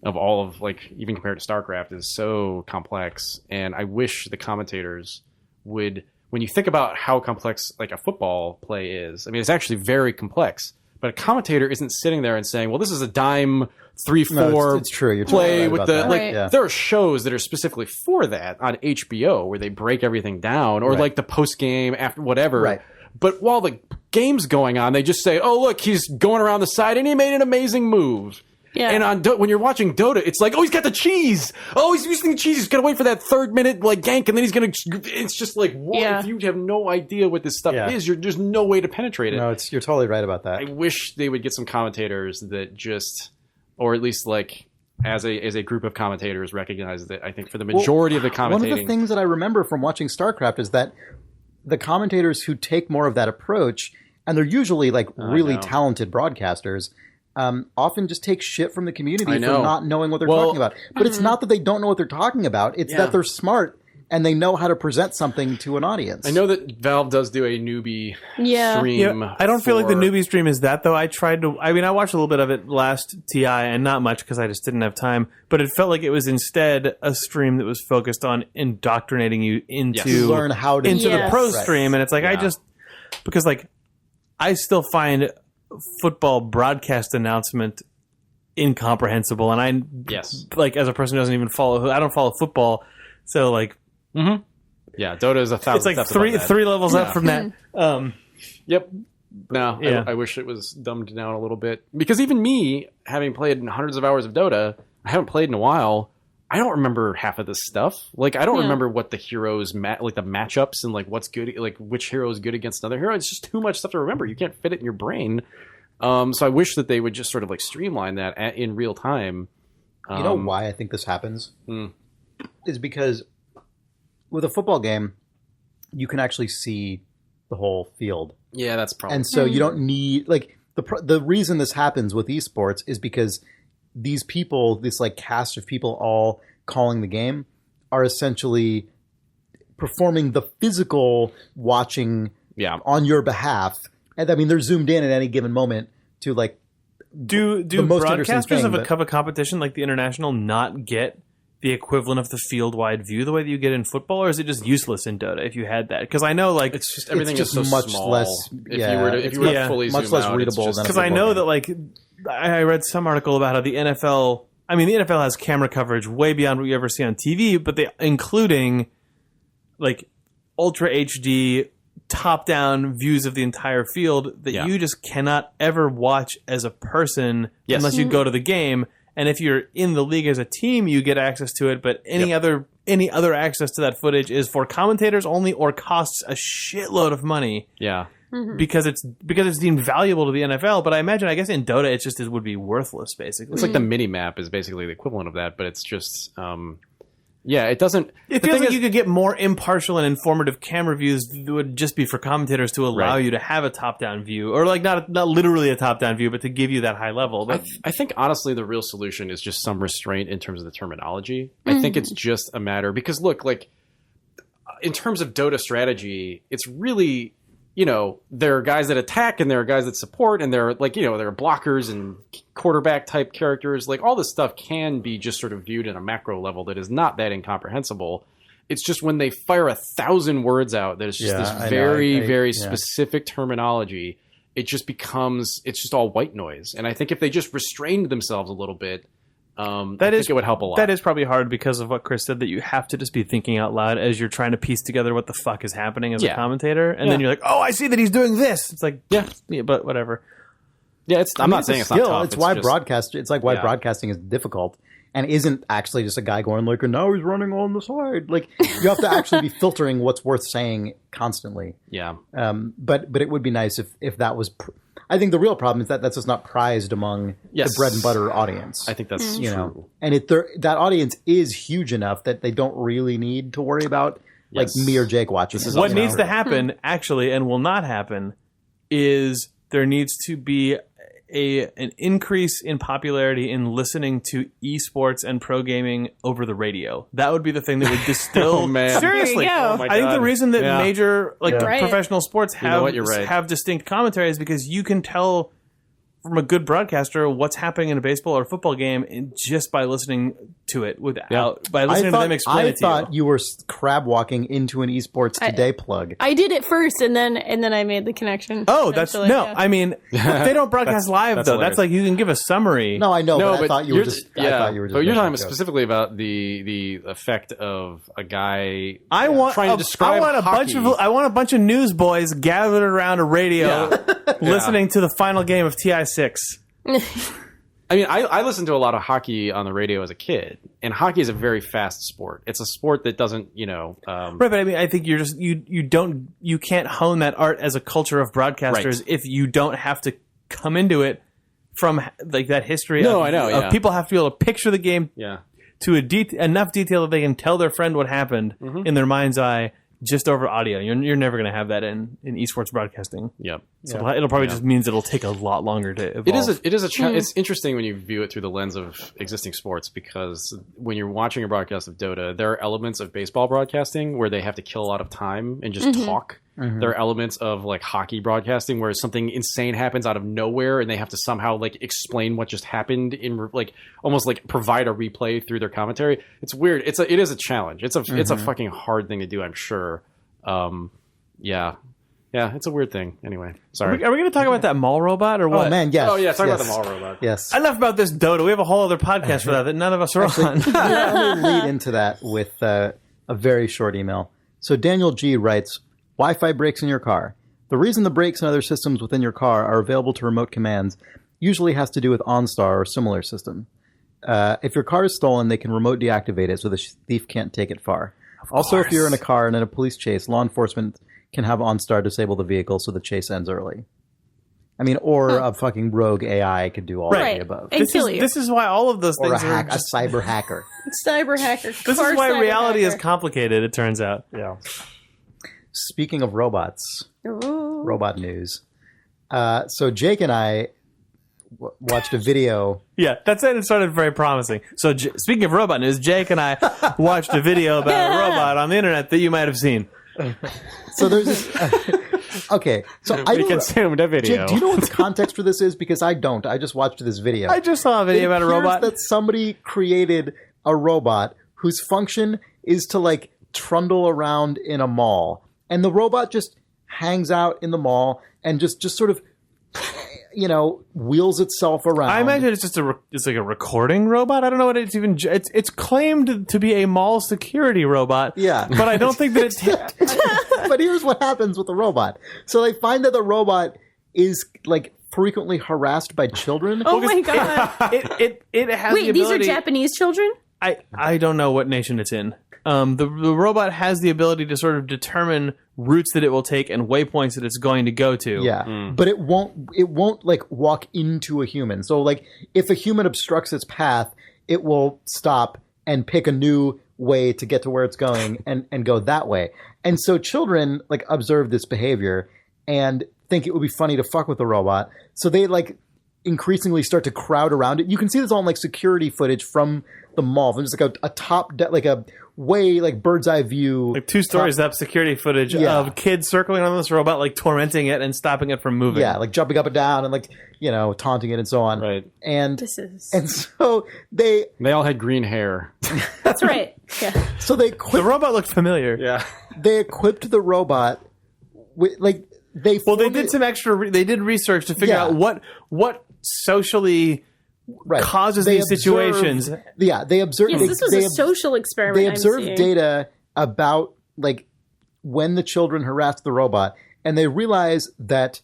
of all of, like, even compared to StarCraft, is so complex. And I wish the commentators would, when you think about how complex, like, a football play is, I mean, it's actually very complex. But a commentator isn't sitting there and saying, well, this is a dime 3-4
it's true. You're
play
totally right
with
about
the,
that.
like,
Right.
there are shows that are specifically for that on HBO where they break everything down, or like the post game after whatever.
Right.
But while the game's going on, they just say, oh, look, he's going around the side and he made an amazing move.
Yeah.
And when you're watching Dota, it's like, oh, he's got the cheese. Oh, he's using the cheese. He's going to wait for that 3rd minute, like, gank, and then he's going to... It's just like, what?
Yeah.
If you have no idea what this stuff is, there's no way to penetrate it.
No, you're totally right about that.
I wish they would get some commentators that just... Or at least, like, as a group of commentators, recognize that I think for the majority of the commentating...
One of the things that I remember from watching StarCraft is that the commentators who take more of that approach, and they're usually, like, really talented broadcasters... often just take shit from the community for not knowing what they're talking about. But it's not that they don't know what they're talking about. It's that they're smart and they know how to present something to an audience.
I know that Valve does do a newbie stream.
Yeah, I don't feel like the newbie stream is that, though. I watched a little bit of it last TI, and not much because I just didn't have time. But it felt like it was instead a stream that was focused on indoctrinating you into
learn how to
into the pro
Right.
stream. And it's like, because, like, I still find football broadcast announcement incomprehensible, and like, as a person who doesn't even I don't follow football, so like
yeah, Dota is 1,000
it's like
steps
three
above that.
three levels up from that.
Yep. No, I wish it was dumbed down a little bit, because even me, having played hundreds of hours of Dota, I haven't played in a while. I don't remember half of this stuff. Like, I don't remember what the heroes like the matchups and like what's good, like which hero is good against another hero. It's just too much stuff to remember. You can't fit it in your brain. So I wish that they would just sort of like streamline that in real time.
You know why I think this happens? Is because with a football game, you can actually see the whole field.
Yeah, that's probably.
And so you don't need, like, the reason this happens with esports is because these people, this like cast of people all calling the game, are essentially performing the physical watching on your behalf. And I mean, they're zoomed in at any given moment to, like,
do
most interesting
broadcasters
thing,
of a competition like the International not get the equivalent of the field-wide view the way that you get in football, or is it just useless in Dota if you had that? Because I know, like,
it's just everything
it's
is so
much
small.
less.
If you were to fully
much
zoom
less
out,
readable than
because I know that, like, I read some article about how the NFL I mean, the NFL has camera coverage way beyond what you ever see on TV, but including like ultra HD top-down views of the entire field that you just cannot ever watch as a person unless you go to the game. And if you're in the league as a team, you get access to it. But any other access to that footage is for commentators only, or costs a shitload of money. Yeah, because it's deemed valuable to the NFL. But I guess in Dota, it would be worthless. Basically,
it's like the mini map is basically the equivalent of that, but it's just. It doesn't...
It feels like you could get more impartial and informative camera views that would just be for commentators to allow you to have a top-down view. Or, like, not literally a top-down view, but to give you that high level. But
I think, honestly, the real solution is just some restraint in terms of the terminology. I think it's just a matter... Because, look, like, in terms of Dota strategy, it's really... there are guys that attack and there are guys that support, and there are there are blockers and quarterback type characters. Like, all this stuff can be just sort of viewed in a macro level that is not that incomprehensible. It's just when they fire 1,000 words out that it's just this very specific terminology, it just becomes, it's just all white noise. And I think if they just restrained themselves a little bit, I think it would help a lot.
That is probably hard because of what Chris said, that you have to just be thinking out loud as you're trying to piece together what the fuck is happening as a commentator. And then you're like, oh, I see that he's doing this. It's like, yeah but whatever.
Yeah, I'm not saying it's not tough.
It's why broadcasting is difficult and isn't actually just a guy going like, and now he's running on the side. Like, you have to actually be filtering what's worth saying constantly.
Yeah.
But it would be nice if that was... I think the real problem is that that's just not prized among the bread and butter audience.
I think that's true.
And that audience is huge enough that they don't really need to worry about like me or Jake watching.
What needs to happen, actually, and will not happen, is there needs to be an increase in popularity in listening to esports and pro gaming over the radio. That would be the thing that would distill. Seriously, I think the reason that major professional sports have distinct commentary is because you can tell from a good broadcaster what's happening in a baseball or football game just by listening to it by listening to them explain it to you.
I thought you were crab walking into an Esports Today plug.
I did it first, and then I made the connection.
Oh, I mean, they don't broadcast live though.
Hilarious.
That's like you can give a summary.
No, I know, but I thought you were just.
But you're talking specifically about the effect of a guy.
I want a bunch of newsboys gathered around a radio, listening to the final game of TI6.
I mean, I listened to a lot of hockey on the radio as a kid, and hockey is a very fast sport. It's a sport that doesn't, right.
But I mean, I think you're just you can't hone that art as a culture of broadcasters if you don't have to come into it from like that history. Of people have to be able to picture the game to enough detail that they can tell their friend what happened in their mind's eye. Just over audio. You're never going to have that in esports broadcasting.
Yep.
So it'll probably just means it'll take a lot longer to evolve.
It's interesting when you view it through the lens of existing sports, because when you're watching a broadcast of Dota, there are elements of baseball broadcasting where they have to kill a lot of time and just talk. There are elements of like hockey broadcasting where something insane happens out of nowhere and they have to somehow like explain what just happened in like almost like provide a replay through their commentary. It's weird. It is a challenge. It's a fucking hard thing to do, I'm sure. It's a weird thing. Anyway, sorry.
Are we going to talk about that mall robot or what?
Oh man, yes.
Oh yeah, talk about the mall robot.
Yes.
Enough about this Dota. We have a whole other podcast for that none of us are on.
Let me lead into that with a very short email. So Daniel G writes, Wi-Fi brakes in your car. The reason the brakes and other systems within your car are available to remote commands usually has to do with OnStar or similar system. If your car is stolen, they can remote deactivate it so the thief can't take it far. Also, if you're in a car and in a police chase, law enforcement can have OnStar disable the vehicle so the chase ends early. I mean, or a fucking rogue AI could do all of the above.
This is why all of those things
are a cyber hacker.
Cyber hacker.
This is why reality is complicated, it turns out.
Yeah. Speaking of robots, robot news. So Jake and I watched a video.
Yeah, that's it. It started very promising. So speaking of robot news, Jake and I watched a video about a robot on the internet that you might have seen.
So there's this. Okay, so
we consumed a video.
Jake, do you know what the context for this is? Because I don't. I just watched this video.
I just saw a video about a robot.
That somebody created a robot whose function is to like trundle around in a mall. And the robot just hangs out in the mall and just sort of, wheels itself around.
I imagine it's just it's like a recording robot. I don't know what it's even. It's claimed to be a mall security robot.
Yeah.
But I don't think that it's.
But here's what happens with the robot. So they find that the robot is like frequently harassed by children.
Oh my god!
It has.
Wait,
the
these are
ability,
Japanese children?
I don't know what nation it's in. The robot has the ability to sort of determine routes that it will take and waypoints that it's going to go to.
Yeah, but it won't like walk into a human. So like if a human obstructs its path, it will stop and pick a new way to get to where it's going and go that way. And so children like observe this behavior and think it would be funny to fuck with the robot. So they like increasingly start to crowd around it. You can see this on like security footage from the mall. There's like a top like a way like bird's eye view,
like 2 stories up security footage of kids circling on this robot, like tormenting it and stopping it from moving.
Yeah, like jumping up and down and like taunting it and so on.
Right.
And so they
all had green hair.
That's right. Yeah.
So they
the robot looked familiar.
Yeah.
They equipped the robot with like they
did some extra. They did research to figure out what socially causes these situations.
They observed.
Yes, this was a social experiment.
They observed data about like when the children harassed the robot, and they realized that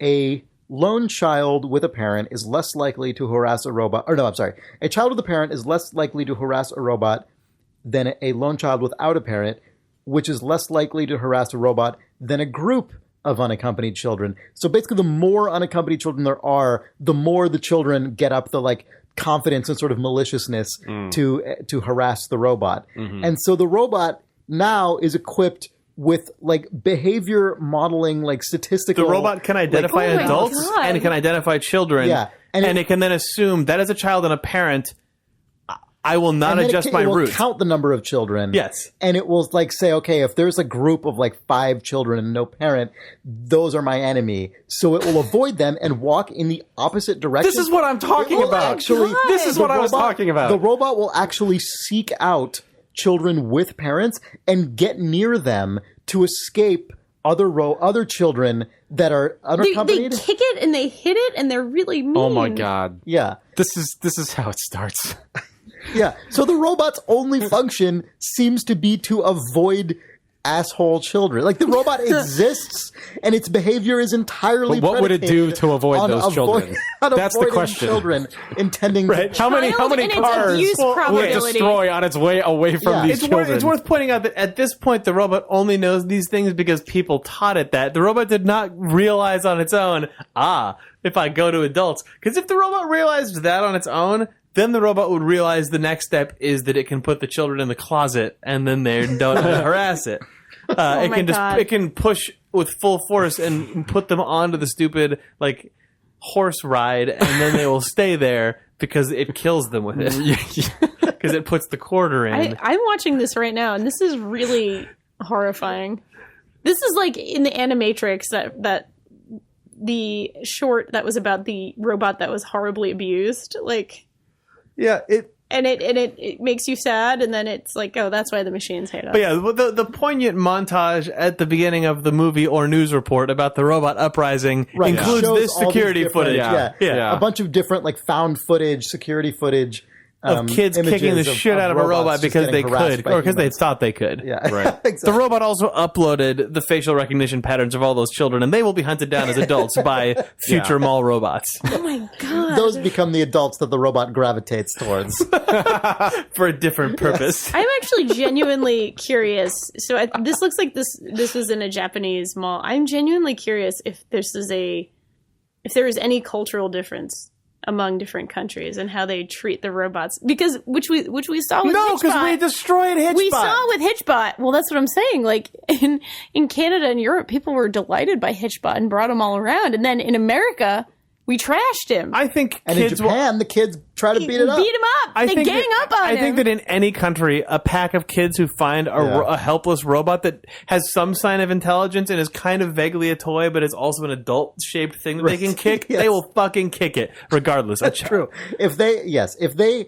a lone child with a parent is less likely to harass a robot. Or no, I'm sorry. A child with a parent is less likely to harass a robot than a lone child without a parent, which is less likely to harass a robot than a group of unaccompanied children. So basically, the more unaccompanied children there are, the more the children get up the like confidence and sort of maliciousness to harass the robot. Mm-hmm. And so the robot now is equipped with like behavior modeling, like statistical.
The robot can identify adults and it can identify children.
Yeah,
and it can then assume that as a child and a parent, I will not adjust my route.
It will count the number of children.
Yes.
And it will like say, okay, if there's a group of like 5 children and no parent, those are my enemy. So it will avoid them and walk in the opposite direction.
This is what I'm talking about. This is what I was talking about.
The robot will actually seek out children with parents and get near them to escape other children that are unaccompanied.
They kick it and they hit it and they're really mean.
Oh my god.
Yeah.
This is how it starts.
Yeah. So the robot's only function seems to be to avoid asshole children. Like the robot exists and its behavior is entirely
But what would it do to avoid those children? That's the question.
Children intending
right. How many cars
will it destroy on its way away from these children?
It's worth pointing out that at this point the robot only knows these things because people taught it that. The robot did not realize on its own, if I go to adults. Because if the robot realized that on its own, then the robot would realize the next step is that it can put the children in the closet and then they don't harass it. It can push with full force and put them onto the stupid like horse ride, and then they will stay there because it kills them with it. Because it puts the quarter in.
I'm watching this right now, and this is really horrifying. This is like in the Animatrix that the short that was about the robot that was horribly abused, like.
Yeah,
it makes you sad, and then it's like, oh, that's why the machines hate us.
But yeah, the poignant montage at the beginning of the movie or news report about the robot uprising includes this security footage.
Yeah. A bunch of different like found footage, security footage.
Of kids kicking the shit out of a robot because they could, or because they thought they could.
Yeah,
right.
Exactly.
The robot also uploaded the facial recognition patterns of all those children, and they will be hunted down as adults by future mall robots.
Oh my god!
Those become the adults that the robot gravitates towards
for a different purpose.
Yes. I'm actually genuinely curious. So this looks like this was in a Japanese mall. I'm genuinely curious if there is any cultural difference among different countries and how they treat the robots, because which we saw with
no, because we destroyed Hitchbot.
We saw with Hitchbot. Well, that's what I'm saying. Like in Canada and Europe, people were delighted by Hitchbot and brought him all around, and then in America, we trashed him.
I think,
and in Japan, the kids try to beat it up.
Beat him up. They gang up on him.
I think that in any country, a pack of kids who find a helpless robot that has some sign of intelligence and is kind of vaguely a toy, but is also an adult-shaped thing that they can kick, they will fucking kick it, regardless.
That's true. If they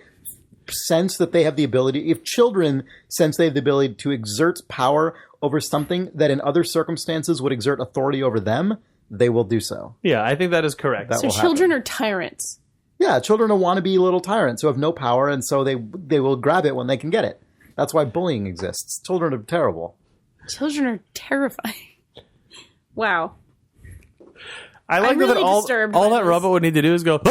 sense that they have the ability, if children sense they have the ability to exert power over something that in other circumstances would exert authority over them, they will do so.
Yeah, I think that is correct.
That
So
will
children
happen.
are tyrants.
Yeah, children are wannabe little tyrants who have no power, and so they will grab it when they can get it. That's why bullying exists. Children are terrible.
Children are terrifying. Wow.
I like
I'm
that
really
all
disturbed
that
by this.
robot would need to do is go,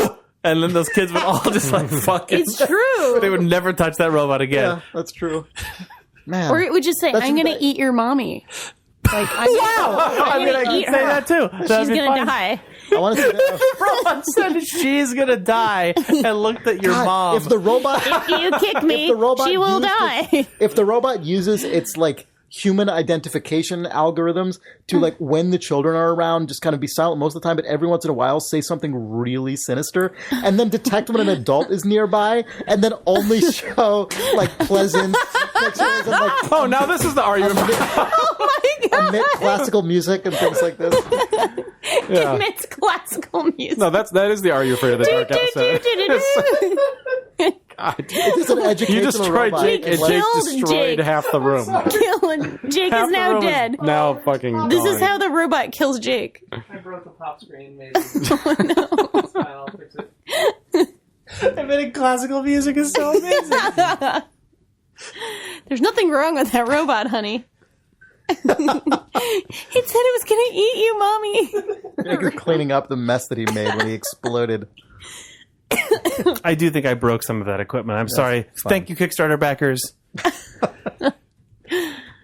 and then those kids would all just like fucking.
It's true.
They would never touch that robot again.
Yeah, that's true. Man.
Or it would just say,
That's
I'm going to
right.
eat your mommy. Like, I'm
I
gonna
could
eat
say
her.
that too. That'd
She's
be
going to
fine.
die.
I want to see that.
Robot said she's gonna die and looked at your
God,
mom.
if the robot,
If you kick me,
the robot
she will
used
die.
if the robot uses its like human identification algorithms to like when the children are around, just kind of be silent most of the time, but every once in a while say something really sinister, and then detect when an adult is nearby, and then only show like pleasant pictures and like
Oh, now this is the argument.
Oh my God.
emit classical music and things like this.
Yeah.
It's classical music.
No, that is the Are You Afraid of the Dark episode. God.
It's just an educational
You destroyed
robot.
Jake, and
Killed
Jake destroyed
Jake.
half the room.
Jake
Half
is
the
now
room
dead.
Now fucking
This
gone.
is how the robot kills Jake.
I broke the pop screen. Maybe.
Oh, no.
I'll fix it. I mean, classical music is so amazing.
There's nothing wrong with that robot, honey. It said it was going to eat you, mommy.
Jake is cleaning up the mess that he made when he exploded.
I do think I broke some of that equipment. I'm sorry.
fine.
Thank you, Kickstarter backers.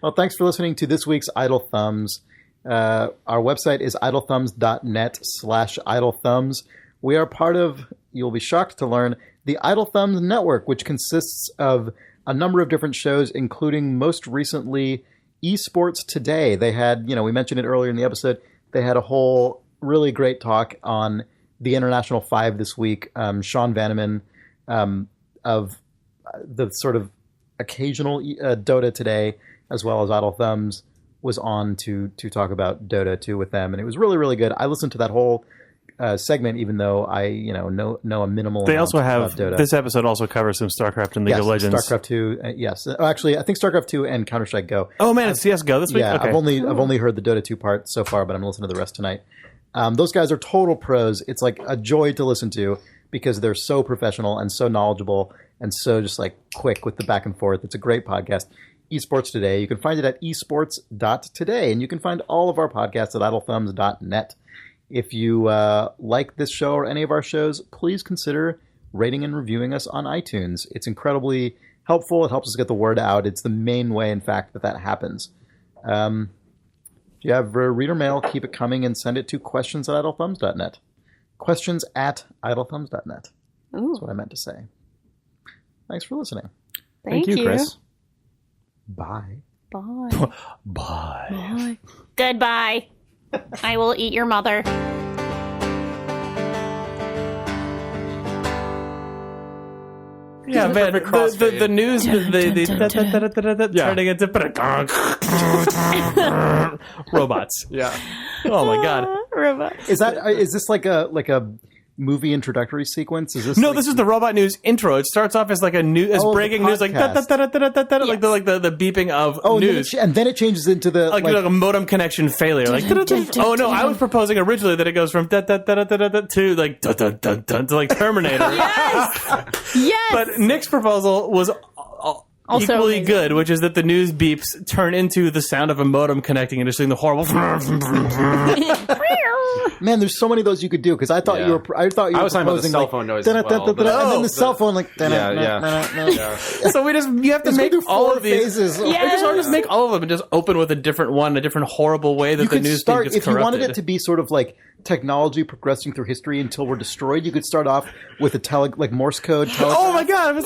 Well, thanks for listening to this week's Idle Thumbs. Our website is idlethumbs.net/idlethumbs. We are part of, you'll be shocked to learn, the Idle Thumbs Network, which consists of a number of different shows, including most recently Esports Today. They had, we mentioned it earlier in the episode, they had a whole really great talk on the International 5 this week. Sean Vanneman of the sort of occasional Dota Today, as well as Idle Thumbs, was on to talk about Dota 2 with them, and it was really, really good. I listened to that whole segment, even though I know a minimal.
They
amount
also have
about Dota.
this episode also covers some StarCraft and League
Yes,
of Legends.
StarCraft 2. Yes, actually, I think StarCraft 2 and Counter-Strike Go.
Oh man, it's CS:GO this week.
Yeah,
Okay.
I've only heard the Dota 2 part so far, but I'm listening to the rest tonight. Those guys are total pros. It's like a joy to listen to because they're so professional and so knowledgeable and so just like quick with the back and forth. It's a great podcast. Esports Today. You can find it at esports.today, and you can find all of our podcasts at idlethumbs.net. If you like this show or any of our shows, please consider rating and reviewing us on iTunes. It's incredibly helpful. It helps us get the word out. It's the main way, in fact, that happens. If you have reader mail, keep it coming and send it to questions@idlethumbs.net. Questions@idlethumbs.net.
Ooh,
That's what I meant to say. Thanks for listening.
thank you,
Chris.
Bye.
Bye.
Bye.
Bye. Goodbye. I will eat your mother.
Yeah, man.
perfect
The news, turning into robots.
Yeah.
Oh my god.
Robot.
Is this like a movie introductory sequence? Is this
No,
like,
this is the robot news intro. It starts off as like breaking news, like
podcast.
like the beeping of
oh,
news.
and then it changes into the
Like a modem connection failure. Like, oh no, I was proposing originally that it goes from to like to like Terminator.
Yes.
But Nick's proposal was
Also
equally
amazing.
good, which is that the news beeps turn into the sound of a modem connecting and just doing the horrible.
Man, there's so many of those you could do because I thought
Yeah.
you were
I was talking about the
proposing
cell
like,
phone noise as well,
and
but-
then the cell phone like
Yeah.
So you have to
Let's go
make
do
all
4
of these.
phases.
Yeah.
Or just make all of them and just open with a different one, a different horrible way that
You
the
could
news
start
feed gets
if
corrupted.
you wanted it to be sort of like technology progressing through history until we're destroyed. You could start off with a like Morse code.
Oh my god!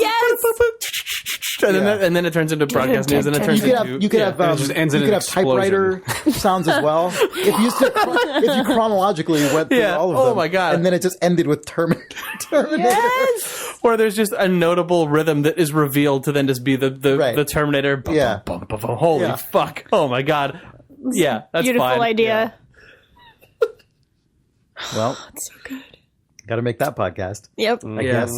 And then it turns into broadcast news, and it turns
You could have
it just ends in an
typewriter sounds as well. If you chronologically went through
Yeah.
all of
Oh
them,
my God.
and then it just ended with Terminator.
Yes.
where there's just a notable rhythm that is revealed to then just be the
Right.
Terminator.
Yeah.
Holy
Yeah.
fuck! Oh my god! Yeah, that's
Beautiful
fine.
idea.
Well,
So good.
got to make that podcast.
Yep.
I
Yeah.
guess.